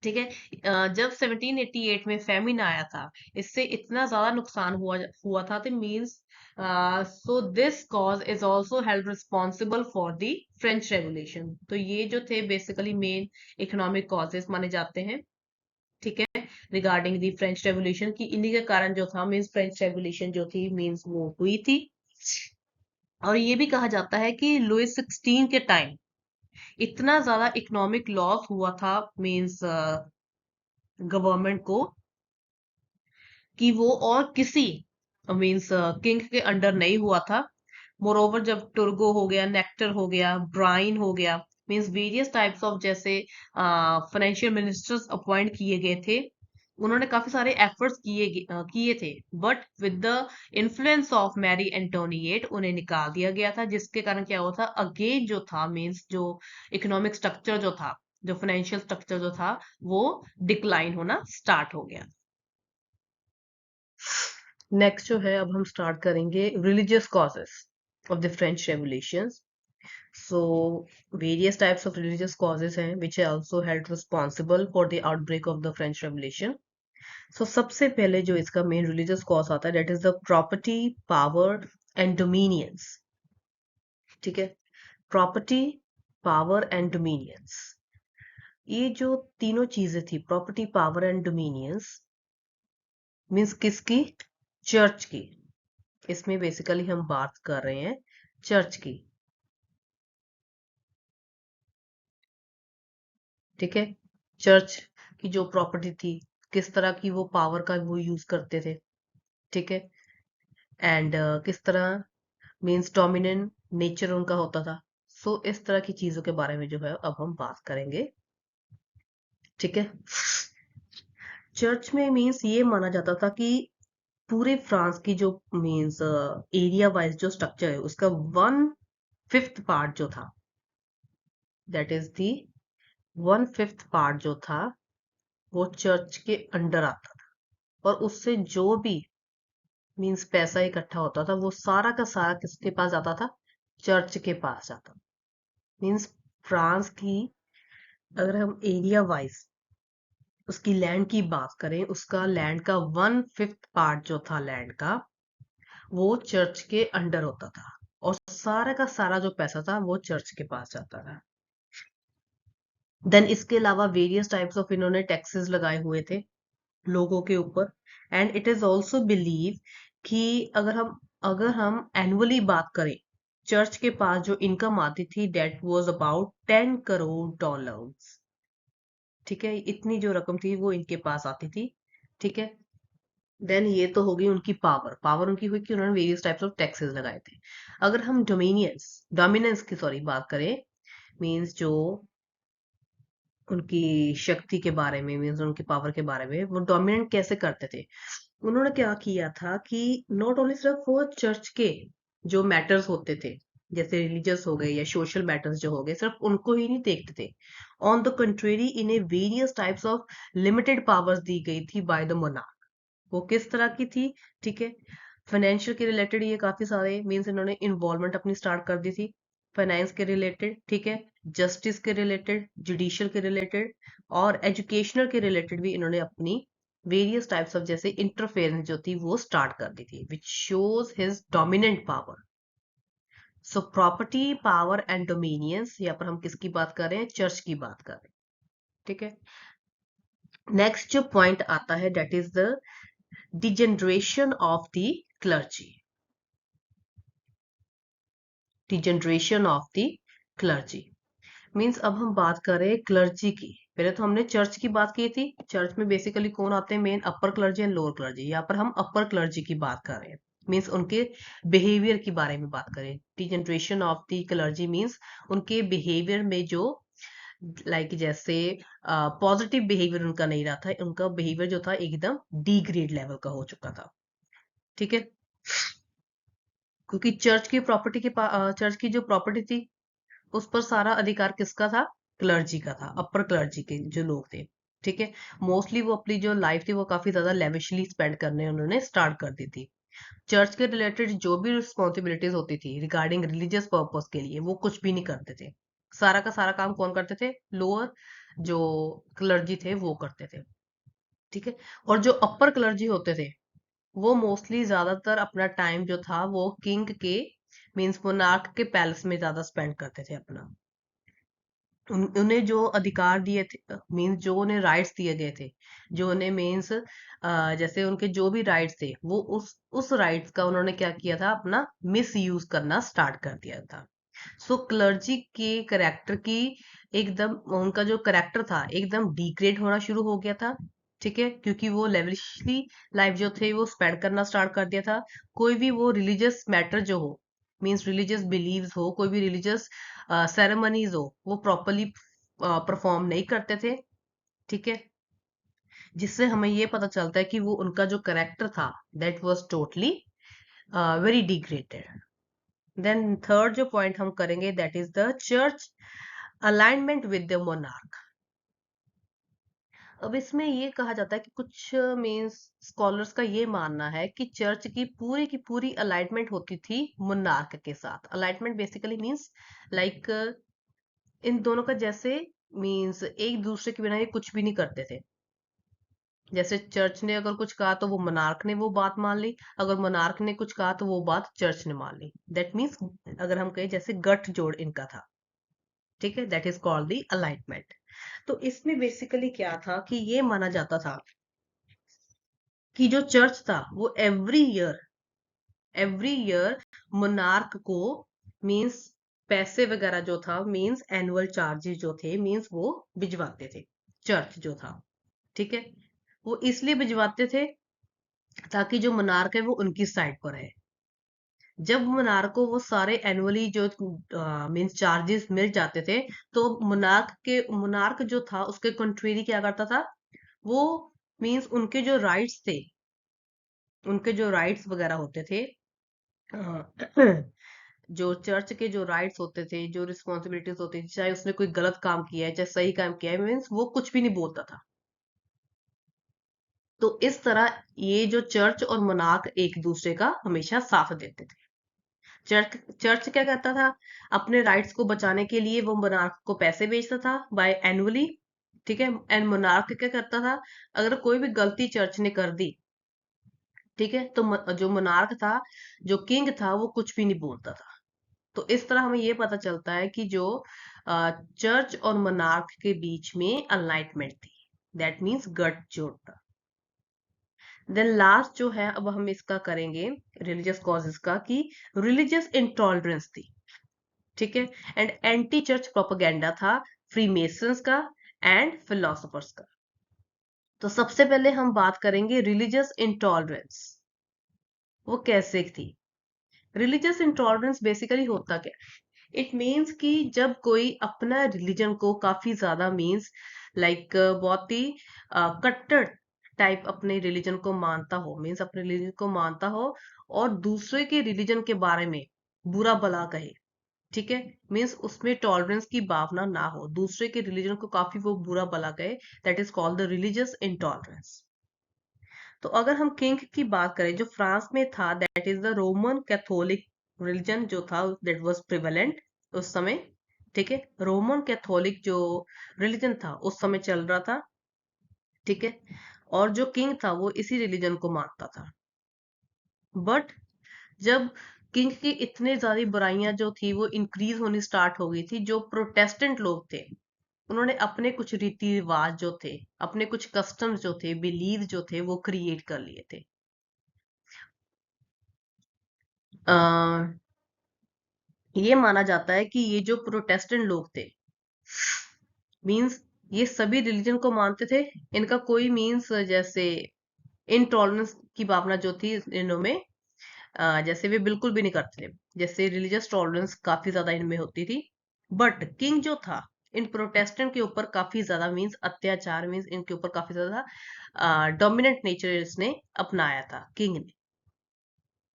ठीक है। जब 1788 में फेमिन आया था, इससे इतना ज्यादा नुकसान हुआ हुआ था, तो means so this cause is also held responsible for the French revolution. तो ये जो थे बेसिकली मेन इकोनॉमिक कॉजेस माने जाते हैं, ठीक है, रिगार्डिंग द फ्रेंच रेवोल्यूशन, की इन्हीं के कारण जो था मींस फ्रेंच रेवोल्यूशन जो थी मींस वो हुई थी। और ये भी कहा जाता है कि लुइस 16 के टाइम इतना ज्यादा इकोनॉमिक लॉस हुआ था मींस गवर्नमेंट को, कि वो और किसी मींस किंग के अंडर नहीं हुआ था। मोरोवर जब टुर्गो हो गया, नेक्टर हो गया, ब्राइन हो गया, मींस वेरियस टाइप्स ऑफ जैसे फाइनेंशियल मिनिस्टर्स अपॉइंट किए गए थे, उन्होंने काफी सारे एफर्ट्स किए थे, but with the influence of Marie Antoinette उन्हें निकाल दिया गया था, जिसके कारण क्या हुआ था, अगेन जो था मींस जो इकोनॉमिक स्ट्रक्चर जो था, जो फाइनेंशियल स्ट्रक्चर जो था, वो डिक्लाइन होना स्टार्ट हो गया। नेक्स्ट जो है, अब हम स्टार्ट करेंगे religious causes of the French revolutions. So various types of religious causes हैं which are also held responsible for the outbreak of the French revolution. So सबसे पहले जो इसका मेन रिलीजियस कॉज आता है, that is the property, power and dominions. ठीक है, property, power and dominions, ये जो तीनों चीजें थी, property, power and dominions, means किसकी, चर्च की। इसमें बेसिकली हम बात कर रहे हैं चर्च की। ठीक है, चर्च की जो प्रॉपर्टी थी, किस तरह की वो पावर का वो यूज करते थे, ठीक है, एंड किस तरह मींस डोमिनेंट नेचर उनका होता था। सो इस तरह की चीजों के बारे में जो है अब हम बात करेंगे। ठीक है, चर्च में मींस ये माना जाता था कि पूरे फ्रांस की जो मींस एरिया वाइज जो स्ट्रक्चर है, उसका 1/5 पार्ट जो था, दैट इज दी 1/5 पार्ट जो था, वो चर्च के अंडर आता था। और उससे जो भी मींस पैसा इकट्ठा होता था, वो सारा का सारा किसके पास जाता था, चर्च के पास जाता था। मींस फ्रांस की, अगर हम एरिया वाइज उसकी लैंड की बात करें, उसका लैंड का 1/5 पार्ट जो था लैंड का, वो चर्च के अंडर होता था, और सारा का सारा जो पैसा था वो चर्च के पास जाता था। देन इसके अलावा वेरियस टाइप्स ऑफ इन्होंने टैक्सेस लगाए हुए थे लोगों के ऊपर। And it is also believe कि अगर हम एनुअली बात करें, चर्च के पास जो इनकम आती थी that was about 10 crore dollars. ठीक है, इतनी जो रकम थी वो इनके पास आती थी। ठीक है, देन ये तो हो गई उनकी पावर। पावर उनकी हुई कि उन्होंने वेरियस टाइप्स ऑफ टैक्सेस लगाए थे। अगर हम डोमिनेंस की सॉरी बात करें, मींस जो उनकी शक्ति के बारे में, मींस उनकी पावर के बारे में, वो डोमिनेट कैसे करते थे। उन्होंने क्या किया था कि नॉट ओनली सिर्फ वो चर्च के जो मैटर्स होते थे, जैसे रिलीजियस हो गए या सोशल मैटर्स जो हो गए, सिर्फ उनको ही नहीं देखते थे। ऑन द कंट्रेरी इन्हें various types of limited powers दी गई थी बाय द मोनार्क। वो किस तरह की थी? ठीक है, फाइनेंशियल के रिलेटेड ये काफी सारे मीन्स इन्होंने इन्वॉल्वमेंट अपनी स्टार्ट कर दी थी। फाइनेंस के रिलेटेड, ठीक है, जस्टिस के रिलेटेड, जुडिशियल के रिलेटेड, और एजुकेशनल के रिलेटेड भी इन्होंने अपनी वेरियस टाइप्स ऑफ जैसे इंटरफेरेंस जो थी वो स्टार्ट कर दी थी, which shows his dominant power. So property, power and dominions, यहाँ पर हम किसकी बात कर रहे हैं? चर्च की बात कर रहे हैं। ठीक है, नेक्स्ट जो पॉइंट आता है that is the degeneration of the clergy. Degeneration of the clergy means अब हम बात करें क्लर्जी की। पहले तो हमने चर्च की बात की थी। चर्च में बेसिकली कौन आते हैं? Main upper clergy and lower clergy. यहाँ पर हम अपर क्लर्जी की बात कर रहे हैं, मीन्स उनके बिहेवियर के बारे में बात करें। Degeneration of the clergy means उनके बिहेवियर में जो जैसे पॉजिटिव बिहेवियर उनका नहीं रहा था, उनका बिहेवियर जो था एकदम डिग्रेड लेवल का हो चुका था। ठीक है, क्योंकि चर्च की जो प्रॉपर्टी थी उस पर सारा अधिकार किसका था? क्लर्जी का था, अपर क्लर्जी के जो लोग थे। ठीक है, मोस्टली वो अपनी जो लाइफ थी वो काफी ज्यादा लेविशली स्पेंड करने उन्होंने स्टार्ट कर दी थी। चर्च के रिलेटेड जो भी रिस्पॉन्सिबिलिटीज होती थी रिगार्डिंग रिलीजियस पर्पस के लिए वो कुछ भी नहीं करते थे। सारा का सारा काम कौन करते थे? लोअर जो क्लर्जी थे वो करते थे। ठीक है, और जो अपर क्लर्जी होते थे वो मोस्टली ज्यादातर अपना टाइम जो था वो किंग के मीन्स मोनार्क के पैलेस में ज्यादा स्पेंड करते थे अपना। उन्हें जो अधिकार दिए थे, मीन्स जो उन्हें राइट्स दिए गए थे, जो उन्हें मीन्स जैसे उनके जो भी राइट्स थे वो उस राइट्स का उन्होंने क्या किया था? अपना मिस यूज करना स्टार्ट कर दिया था। सो क्लर्जी के करेक्टर की एकदम उनका जो करेक्टर था एकदम डिग्रेड होना शुरू हो गया था। ठीक है, क्योंकि वो लेविशली लाइफ जो थे वो स्पेंड करना स्टार्ट कर दिया था। कोई भी वो रिलीजियस मैटर जो हो, मीन्स रिलीजियस बिलीव्स हो, कोई भी रिलीजियस सेरेमनीज हो, वो प्रॉपरली परफॉर्म नहीं करते थे। ठीक है, जिससे हमें ये पता चलता है कि वो उनका जो करेक्टर था that was totally very degraded. Then third जो पॉइंट हम करेंगे that is the church alignment with the monarch. अब इसमें ये कहा जाता है कि कुछ मीन्स स्कॉलर्स का ये मानना है कि चर्च की पूरी अलाइनमेंट होती थी मोनार्क के साथ। Alignment basically means like in दोनों का जैसे मीन्स एक दूसरे के बिना ये कुछ भी नहीं करते थे। जैसे चर्च ने अगर कुछ कहा तो वो मोनार्क ने वो बात मान ली, अगर मोनार्क ने कुछ कहा तो वो बात चर्च ने मान ली। दैट मीन्स अगर हम कहें जैसे गठजोड़ इनका था। ठीक है, that is called the alignment. तो इसमें बेसिकली क्या था कि ये माना जाता था कि जो चर्च था वो एवरी ईयर मोनार्क को मींस पैसे वगैरह जो था, मींस एनुअल चार्जेस जो थे, मींस वो भिजवाते थे चर्च जो था। ठीक है, वो इसलिए भिजवाते थे ताकि जो मोनार्क है वो उनकी साइड पर है। जब मोनार्क को वो सारे एनुअली जो मींस चार्जेस मिल जाते थे तो मोनार्क जो था उसके कंट्री क्या करता था? वो मींस उनके जो राइट्स वगैरह होते थे, जो चर्च के जो राइट्स होते थे, जो रिस्पॉन्सिबिलिटीज होती थी, चाहे उसने कोई गलत काम किया है चाहे सही काम किया है, मीन्स वो कुछ भी नहीं बोलता था। तो इस तरह ये जो चर्च और मोनार्क एक दूसरे का हमेशा साथ देते थे। चर्च क्या करता था? अपने राइट्स को बचाने के लिए वो मोनार्क को पैसे भेजता था बाय एनुअली। ठीक है, एंड मोनार्क क्या करता था? अगर कोई भी गलती चर्च ने कर दी, ठीक है, तो जो मोनार्क था, जो किंग था, वो कुछ भी नहीं बोलता था। तो इस तरह हमें ये पता चलता है कि जो चर्च और मोनार्क के बीच में अलाइनमेंट थी, दैट मीन्स गठजोड़ था। देन लास्ट जो है, अब हम इसका करेंगे रिलीजियस कॉजेस का, कि रिलीजियस इंटॉलरेंस थी, ठीक है, एंड एंटी चर्च प्रोपेगेंडा था फ्रीमेसन्स का एंड फिलोसोफर्स का। तो सबसे पहले हम बात करेंगे रिलीजियस इंटॉलरेंस, वो कैसे थी। रिलीजियस इंटॉलरेंस बेसिकली होता क्या, इट मीन्स कि जब कोई अपना रिलीजन को काफी ज्यादा मीन्स लाइक बहुत ही कट्टर टाइप अपने रिलीजन को मानता हो, मीन्स अपने रिलीजन को मानता हो और दूसरे के रिलीजन के बारे में बुरा भला कहे, ठीक है, मीन्स उसमें टॉलरेंस की भावना ना हो, दूसरे के रिलीजन को काफी वो बुरा भला कहे, that is called the religious intolerance. तो अगर हम किंग की बात करें जो फ्रांस में था, that is the Roman Catholic religion जो था, दैट वाज प्रिवेलेंट उस समय, ठीक है, रोमन कैथोलिक जो रिलीजन था उस समय चल रहा था, ठीक है, और जो किंग था वो इसी रिलीजन को मानता था। बट जब किंग की इतने ज्यादा बुराइयां जो थी वो इंक्रीज होनी स्टार्ट हो गई थी, जो प्रोटेस्टेंट लोग थे उन्होंने अपने कुछ रीति रिवाज जो थे, अपने कुछ कस्टम्स जो थे, बिलीव जो थे, वो क्रिएट कर लिए थे। ये माना जाता है कि ये जो प्रोटेस्टेंट लोग थे, मींस ये सभी रिलीजन को मानते थे, इनका कोई मींस जैसे इनटॉलरेंस की भावना जो थी इनों में, जैसे वे बिल्कुल भी नहीं करते थे, जैसे रिलीजियस टॉलरेंस काफी ज्यादा इनमें होती थी। बट किंग जो था इन प्रोटेस्टेंट के ऊपर काफी ज्यादा मींस अत्याचार, मींस इनके ऊपर काफी ज्यादा डोमिनेंट नेचर इसने अपनाया था किंग ने,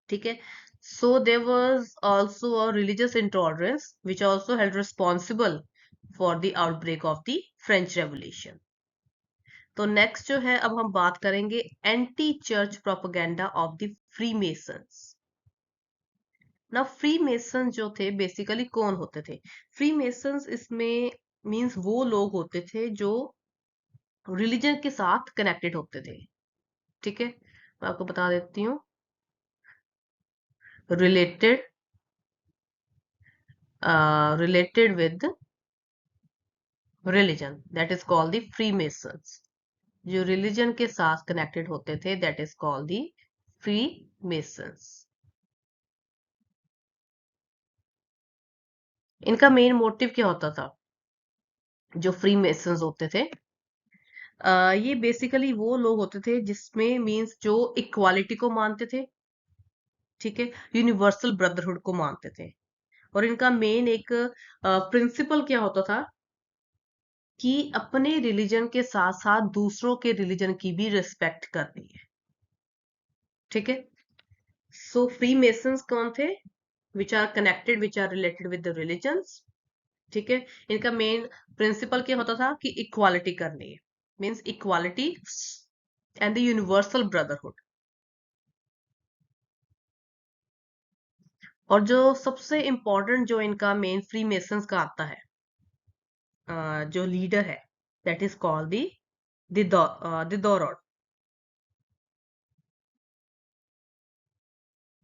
ठीक है। So there was also a religious intolerance which also held responsible for the outbreak of the French Revolution. तो नेक्स्ट जो है, अब हम बात करेंगे anti church propaganda of the Freemasons. ना फ्रीमेसन जो थे बेसिकली कौन होते थे, फ्रीमेसन्स इसमें मींस वो लोग होते थे जो रिलीजन के साथ कनेक्टेड होते थे, ठीक है, मैं आपको बता देती हूँ, related related with religion, that is called the Freemasons. जो रिलीजन के साथ कनेक्टेड होते थे that is called the Freemasons. इनका मेन मोटिव क्या होता था, जो फ्रीमेसन्स होते थे, ये बेसिकली वो लोग होते थे जिसमें मींस जो इक्वालिटी को मानते थे, ठीक है, यूनिवर्सल ब्रदरहुड को मानते थे। और इनका मेन एक प्रिंसिपल क्या होता था कि अपने रिलीजन के साथ साथ दूसरों के रिलीजन की भी रिस्पेक्ट करनी है, ठीक है। सो फ्री मेसन्स कौन थे, which are connected, which are related with the religions, ठीक है। इनका मेन प्रिंसिपल क्या होता था कि इक्वालिटी करनी है, means equality and the universal brotherhood. और जो सबसे इंपॉर्टेंट जो इनका मेन फ्री मेसन्स का आता है, जो लीडर है, दैट इज कॉल्ड दिदोर,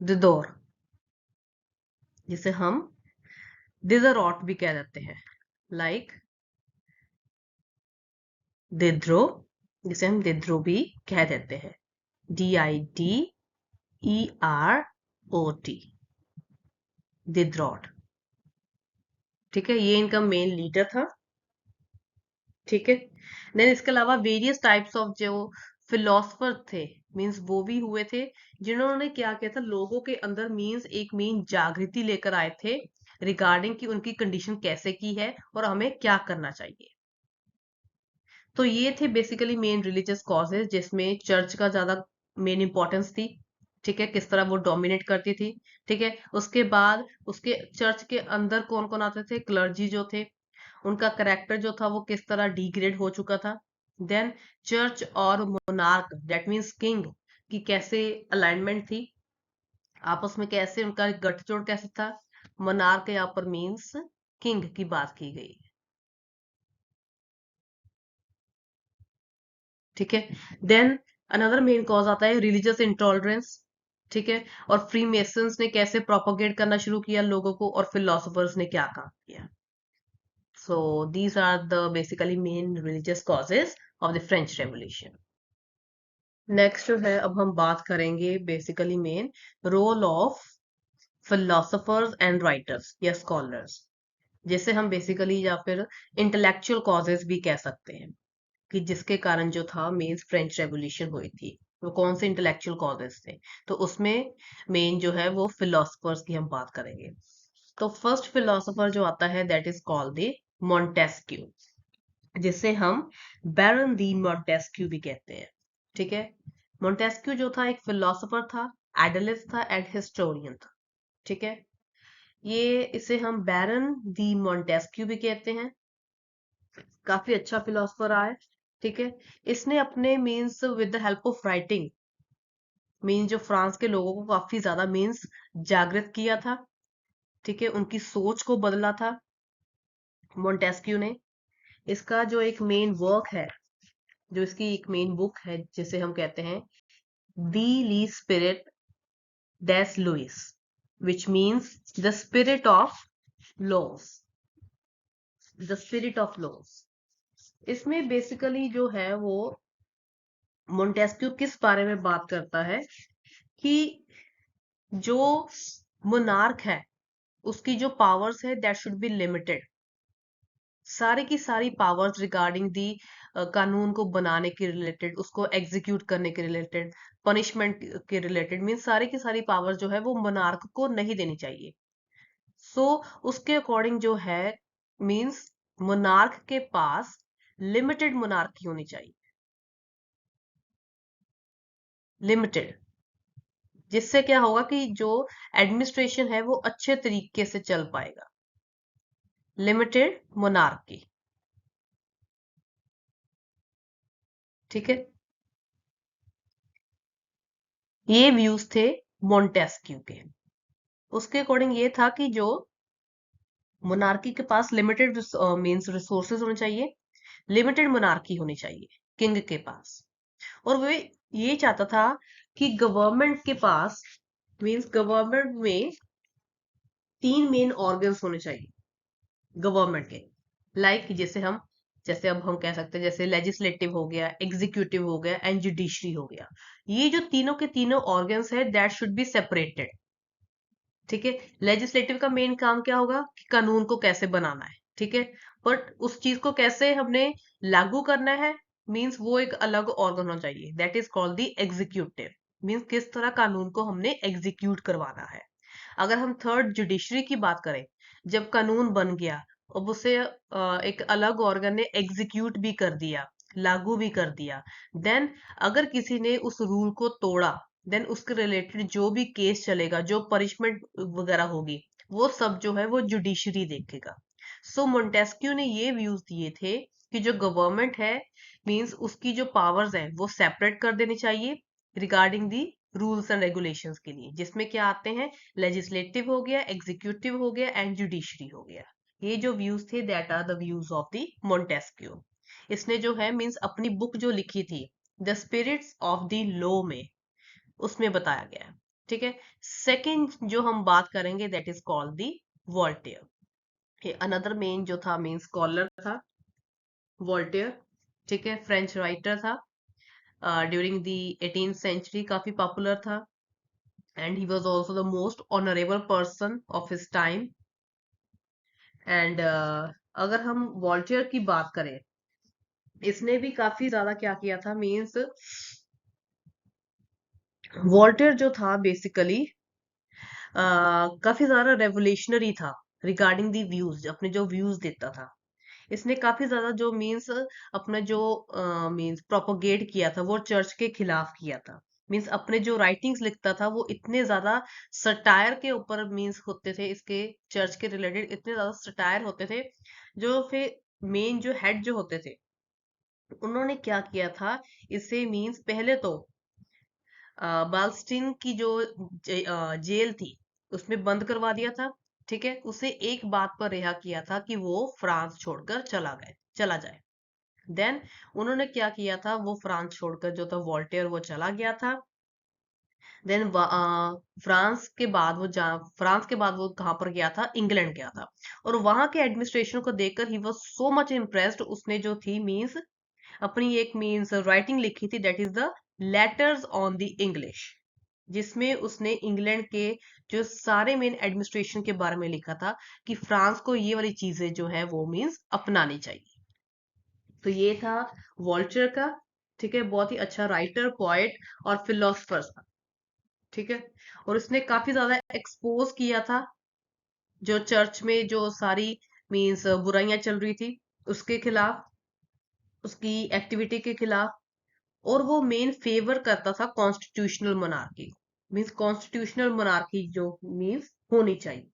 दिदोर, जिसे हम दिदरॉट भी कह देते हैं, लाइक दिद्रो, जिसे हम दिद्रो भी कह देते हैं, DIDEROT, दिद्रॉट, ठीक है, ये इनका मेन लीडर था, ठीक है। देन इसके अलावा वेरियस टाइप्स ऑफ जो फिलोसफर थे, मींस वो भी हुए थे, जिन्होंने क्या किया था, लोगों के अंदर मींस एक मेन जागृति लेकर आए थे रिगार्डिंग कि उनकी कंडीशन कैसे की है और हमें क्या करना चाहिए। तो ये थे बेसिकली मेन रिलीजियस कॉजेज जिसमें चर्च का ज्यादा मेन इंपॉर्टेंस थी, ठीक है, किस तरह वो डोमिनेट करती थी, ठीक है। उसके बाद उसके चर्च के अंदर कौन कौन आते थे, क्लर्जी जो थे, उनका करेक्टर जो था वो किस तरह डिग्रेड हो चुका था। देन चर्च और मोनार्क, दैट मीन्स किंग, की कैसे अलाइनमेंट थी आपस में, कैसे उनका गठजोड़ कैसे था, मोनार्क यहाँ पर मीन्स किंग की बात की गई, ठीक है। देन अनदर मेन कॉज आता है रिलीजियस इंटॉलरेंस, ठीक है, और फ्री मेसन्स ने कैसे प्रोपोगेट करना शुरू किया लोगों को, और फिलोसोफर्स ने क्या काम किया। So these are the basically main religious causes of the French Revolution. Next जो है, अब हम बात करेंगे basically main role of philosophers and writers या स्कॉलर्स, जिसे हम बेसिकली या फिर इंटेलेक्चुअल कॉजेज भी कह सकते हैं, कि जिसके कारण जो था मीन्स फ्रेंच रेवोल्यूशन हुई थी। वो कौन से इंटेलेक्चुअल कॉजेज थे? तो उसमें मेन जो है वो फिलोसफर्स की हम बात करेंगे। तो फर्स्ट फिलोसोफर जो आता है that is called the Montesquieu, जिसे हम बैरन दी मॉन्टेस्क्यू भी कहते हैं। ठीक है, मॉन्टेस्क्यू जो था एक फिलोसोफर था, एडलिस्ट था एंड हिस्टोरियन था। ठीक है, ये इसे हम बैरन दी मॉन्टेस्क्यू भी कहते हैं। काफी अच्छा फिलोसोफर रहा है। ठीक है, इसने अपने means with the help of writing means जो फ्रांस के लोगों को काफी ज्यादा मीन्स जागृत किया था। ठीक है, उनकी सोच को बदला था मोंटेस्क्यू ने। इसका जो एक मेन वर्क है, जो इसकी एक मेन बुक है, जिसे हम कहते हैं दी ली स्पिरिट डेस लुइस, which means the spirit of laws, the spirit of laws. इसमें बेसिकली जो है वो मोंटेस्क्यू किस बारे में बात करता है कि जो मोनार्क है उसकी जो पावर्स है दैट शुड बी लिमिटेड। सारी की सारी पावर्स रिगार्डिंग दी कानून को बनाने के रिलेटेड, उसको एग्जीक्यूट करने के रिलेटेड, पनिशमेंट के रिलेटेड, मीन सारी की सारी पावर्स जो है वो मोनार्क को नहीं देनी चाहिए। सो उसके अकॉर्डिंग जो है मीन्स मोनार्क के पास लिमिटेड मोनार्की होनी चाहिए, लिमिटेड, जिससे क्या होगा कि जो एडमिनिस्ट्रेशन है वो अच्छे तरीके से चल पाएगा। Limited monarchy. ठीक है, ये व्यूज थे मोंटेस्क्यू के। उसके अकॉर्डिंग ये था कि जो मोनार्की के पास लिमिटेड मींस रिसोर्सेज होने चाहिए, लिमिटेड मोनार्की होनी चाहिए किंग के पास। और वे ये चाहता था कि गवर्नमेंट के पास मींस गवर्नमेंट में 3 मेन ऑर्गन्स होने चाहिए गवर्नमेंट के। लाइक जैसे अब हम कह सकते हैं जैसे लेजिस्लेटिव हो गया, एग्जीक्यूटिव हो गया एंड जुडिशरी हो गया। ये जो तीनों के तीनों ऑर्गन्स है दैट शुड बी सेपरेटेड। ठीक है, लेजिस्लेटिव का मेन काम क्या होगा कि कानून को कैसे बनाना है। ठीक है, बट उस चीज को कैसे हमने लागू करना है मींस वो एक अलग ऑर्गन होना चाहिए, that is called the executive. Means किस तरह कानून को हमने एग्जीक्यूट करवाना है। अगर हम थर्ड जुडिशरी की बात करें, जब कानून बन गया अब उसे एक अलग ऑर्गन ने एग्जीक्यूट भी कर दिया, लागू भी कर दिया, देन अगर किसी ने उस रूल को तोड़ा, देन उसके रिलेटेड जो भी केस चलेगा, जो पनिशमेंट वगैरह होगी, वो सब जो है वो जुडिशरी देखेगा। सो मोंटेस्क्यू ने ये व्यूज दिए थे कि जो गवर्नमेंट है मींस उसकी जो पावर्स है वो सेपरेट कर देनी चाहिए regarding the rules and regulations के लिए, जिसमें क्या आते हैं लेजिस्लेटिव हो गया, एग्जीक्यूटिव हो गया एंड जुडिशरी हो गया। ये जो व्यूज थे that are the views of the Montesquieu. इसने जो है मींस अपनी बुक जो लिखी थी the spirits of the law में, उसमें बताया गया है। ठीक है, सेकंड जो हम बात करेंगे that is called the Voltaire. Another main जो था मेन स्कॉलर था वॉल्टेयर। ठीक है, फ्रेंच राइटर था, ड्यूरिंग द 18th सेंचुरी काफी पॉपुलर था, and he was also the most honourable person of his time. And अगर हम वॉल्टेयर की बात करें, इसने भी काफी ज्यादा क्या किया था मीन्स वॉल्टेयर जो था बेसिकली काफी ज्यादा रेवोल्यूशनरी था रिगार्डिंग दी व्यूज, अपने जो व्यूज देता था। इसने काफी ज्यादा जो मीन्स अपना जो मीन्स प्रोपोगेट किया था वो चर्च के खिलाफ किया था। मीन्स अपने जो राइटिंग्स लिखता था वो इतने ज्यादा सटायर के ऊपर मीन्स होते थे, इसके चर्च के रिलेटेड इतने ज्यादा सटायर होते थे। जो फिर मेन जो हेड जो होते थे उन्होंने क्या किया था, इसे मीन्स पहले तो बाल्स्टीन की जो जेल थी उसमें बंद करवा दिया था। ठीक है, उसे एक बात पर रिहा किया था कि वो फ्रांस छोड़कर चला जाए। देन उन्होंने क्या किया था, वो फ्रांस छोड़कर जो था वॉल्टेयर वो चला गया था। देन फ्रांस के बाद वो कहाँ पर गया था, इंग्लैंड गया था। और वहां के एडमिनिस्ट्रेशन को देखकर he was so much impressed, उसने जो थी मीन्स अपनी एक मीन्स राइटिंग लिखी थी that is the letters on the English, जिसमें उसने इंग्लैंड के जो सारे मेन एडमिनिस्ट्रेशन के बारे में लिखा था कि फ्रांस को ये वाली चीजें जो है वो मीन्स अपनानी चाहिए। तो ये था वॉल्टर का, ठीक है, बहुत ही अच्छा राइटर, पोएट और फिलोसफर था, ठीक है। और उसने काफी ज्यादा एक्सपोज किया था जो चर्च में जो सारी मीन्स बुराइयां चल रही थी उसके खिलाफ, उसकी एक्टिविटी के खिलाफ। और वो मेन फेवर करता था constitutional monarchy, means constitutional monarchy जो मीन्स होनी चाहिए।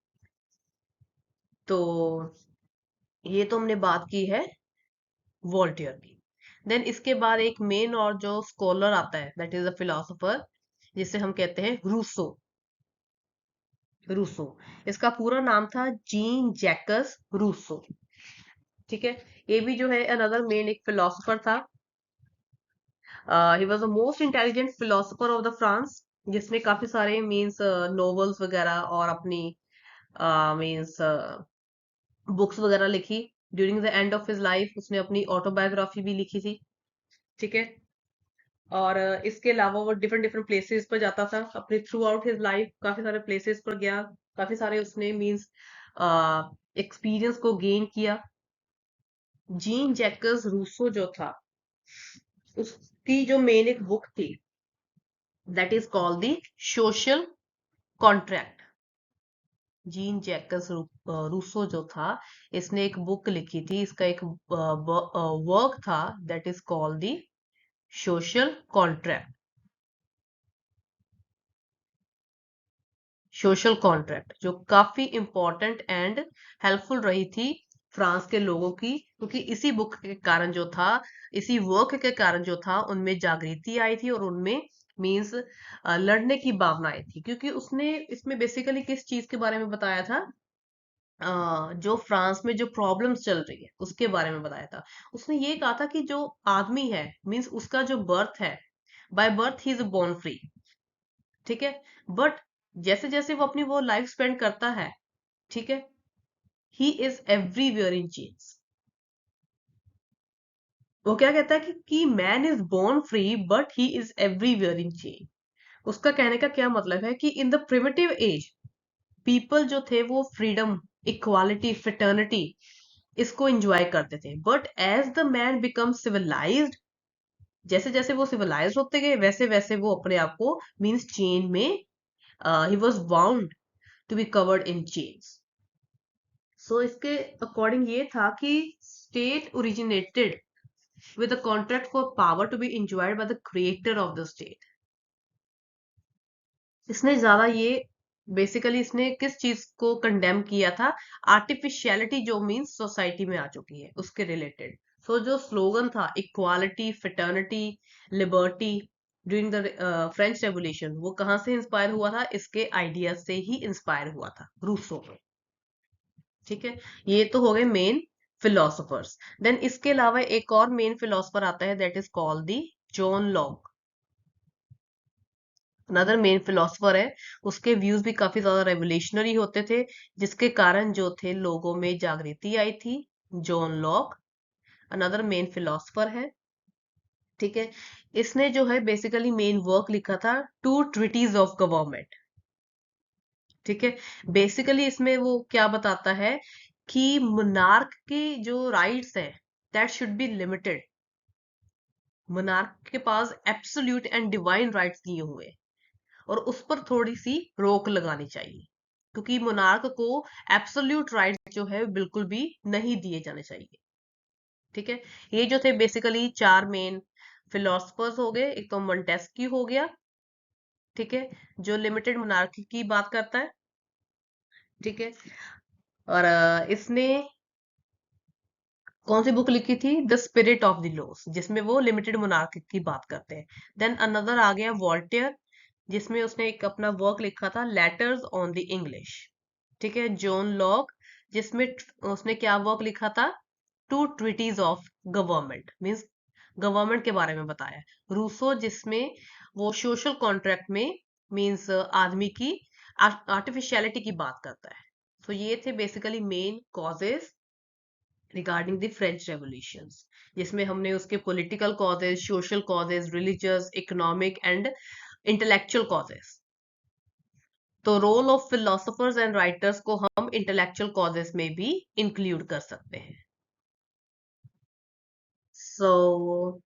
तो ये तो हमने बात की है वॉल्टियर की। देन इसके बाद एक मेन और जो स्कॉलर आता है दैट इज अ फिलोसोफर, जिसे हम कहते हैं रूसो। रूसो, इसका पूरा नाम था जीन जैकस रूसो, ठीक है। ये भी जो है अनदर मेन एक फिलोसोफर था। He was the most intelligent philosopher of the France, जिसने काफी सारे मीन्स नॉवेल्स वगैरह और अपनी मीन्स बुक्स वगैरह लिखी। During the end of his life उसने अपनी ऑटोबायोग्राफी भी लिखी थी, ठीक है। और इसके अलावा वो डिफरेंट डिफरेंट प्लेसेस पर जाता था अपने थ्रू आउट हिज लाइफ, काफी सारे प्लेसेस पर गया, काफी सारे उसने मीन्स एक्सपीरियंस को गेन किया। जीन जैकस रूसो जो था उसकी जो मेन एक बुक थी that is called the social contract. Jean Jacques Rousseau जो था इसने एक बुक लिखी थी, इसका एक वर्क था that is called the social contract. Social contract जो काफी इंपॉर्टेंट एंड हेल्पफुल रही थी फ्रांस के लोगों की, क्योंकि इसी बुक के कारण जो था, इसी वर्क के कारण जो था उनमें जागृति आई थी और उनमें मीन्स लड़ने की भावना आई थी। क्योंकि उसने इसमें बेसिकली किस चीज के बारे में बताया था, जो फ्रांस में जो प्रॉब्लम्स चल रही है उसके बारे में बताया था। उसने ये कहा था कि जो आदमी है मीन्स उसका जो बर्थ है, by birth he is born free, ठीक है। बट जैसे जैसे वो अपनी वो लाइफ स्पेंड करता है, ठीक है, he is everywhere in chains. वो क्या कहता है कि man is born free but he is everywhere in chains. उसका कहने का क्या मतलब है कि in the primitive age people जो थे वो फ्रीडम, इक्वालिटी, फ्रेटर्निटी इसको एंजॉय करते थे। But as the man become civilised, जैसे जैसे वो सिविलाइज होते गए वैसे वैसे वो अपने आप को मीन्स चेन में, he was bound to be covered in chains. So इसके अकॉर्डिंग ये था कि state originated with a contract for power to be enjoyed by the creator of the state. इसने ज्यादा ये बेसिकली इसने किस चीज को कंडेम किया था, आर्टिफिशियलिटी जो मीन्स सोसाइटी में आ चुकी है उसके रिलेटेड। सो जो स्लोगन था equality, fraternity, liberty during the French revolution, वो कहाँ से इंस्पायर हुआ था, इसके आइडिया से ही इंस्पायर हुआ था, रूसो, ठीक है। ये तो हो गए मेन फिलोसोफर्स। देन इसके अलावा एक और मेन फिलोसोफर आता है that is called the John Locke. Another main philosopher है, उसके व्यूज भी काफी ज्यादा रेवोल्यूशनरी होते थे, जिसके कारण जो थे लोगों में जागृति आई थी। John Locke another main philosopher है, ठीक है। इसने जो है बेसिकली मेन वर्क लिखा था टू ट्रिटीज ऑफ गवर्नमेंट, ठीक है। बेसिकली इसमें वो क्या बताता है कि मोनार्क के जो राइट्स हैं that should be limited. Monarch के पास एब्सोल्यूट एंड डिवाइन राइट्स दिए हुए हैं और उस पर थोड़ी सी रोक लगानी चाहिए, क्योंकि मोनार्क को एब्सोल्यूट राइट्स जो है बिल्कुल भी नहीं दिए जाने चाहिए, ठीक है। ये जो थे बेसिकली चार मेन फिलोसफर्स हो गए। एक तो मोंटेस्क्यू हो गया, ठीक है, जो लिमिटेड मोनार्की की बात करता है, ठीक है। और इसने कौन सी बुक लिखी थी, the spirit of the loss, जिसमें वो लिमिटेड मोनार्की की बात करते हैं। देन अनदर आ गया वॉल्टेयर, जिसमें उसने एक अपना वर्क लिखा था लेटर्स ऑन द इंग्लिश, ठीक है। जॉन लॉक, जिसमें उसने क्या वर्क लिखा था, two treaties of government, means government के बारे में बताया। रूसो, जिसमें वो सोशल कॉन्ट्रैक्ट में मीन्स आदमी की आर्टिफिशियलिटी की बात करता है। तो ये थे basically main causes regarding the French revolutions, जिसमें हमने उसके political causes, social causes, religious, economic and intellectual causes. तो role of philosophers and writers को हम इंटेलेक्चुअल कॉजेज में भी इंक्लूड कर सकते हैं। So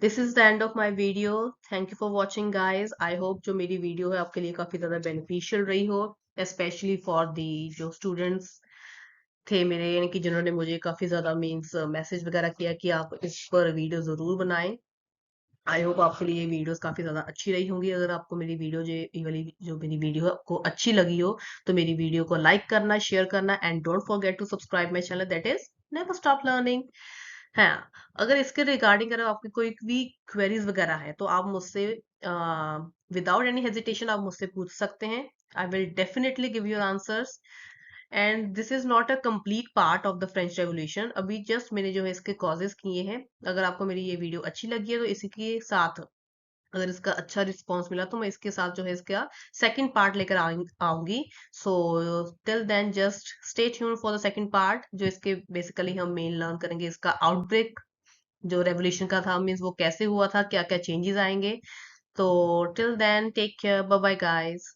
this is the end of my video. Thank you for watching guys. I hope जो मेरी वीडियो है आपके लिए काफी ज्यादा बेनिफिशियल रही हो, स्पेशली फॉर दी जो स्टूडेंट्स थे मेरे, यानी कि जिन्होंने मुझे काफी ज्यादा मीन्स मैसेज वगैरह किया कि आप इस पर वीडियो जरूर बनाएं। आई होप आपके लिए ये वीडियोस काफी ज्यादा अच्छी रही होंगी। अगर आपको मेरी वीडियो जो ये वाली जो मेरी वीडियो है आपको अच्छी लगी हो, तो मेरी वीडियो को लाइक करना, शेयर करना and don't forget to subscribe my channel, that is never stop learning. हाँ, अगर इसके रिगार्डिंग अगर आपकी कोई भी क्वेरीज वगैरह है तो आप मुझसे विदाउट एनी हेजिटेशन आप मुझसे पूछ सकते हैं। I will definitely give you answers. And this is not a complete part of the French revolution, अभी जस्ट मैंने जो है इसके कॉजेज किए हैं। अगर आपको मेरी ये वीडियो अच्छी लगी है तो इसी के साथ अगर इसका अच्छा रिस्पॉन्स मिला तो मैं इसके साथ जो है इसका सेकंड पार्ट लेकर आऊंगी। So till then just stay tune for the second part, जो इसके बेसिकली हम मेन लर्न करेंगे इसका आउटब्रेक जो रेवोल्यूशन का था, मीन्स वो कैसे हुआ था, क्या क्या चेंजेस आएंगे। तो till then take care, bye bye guys.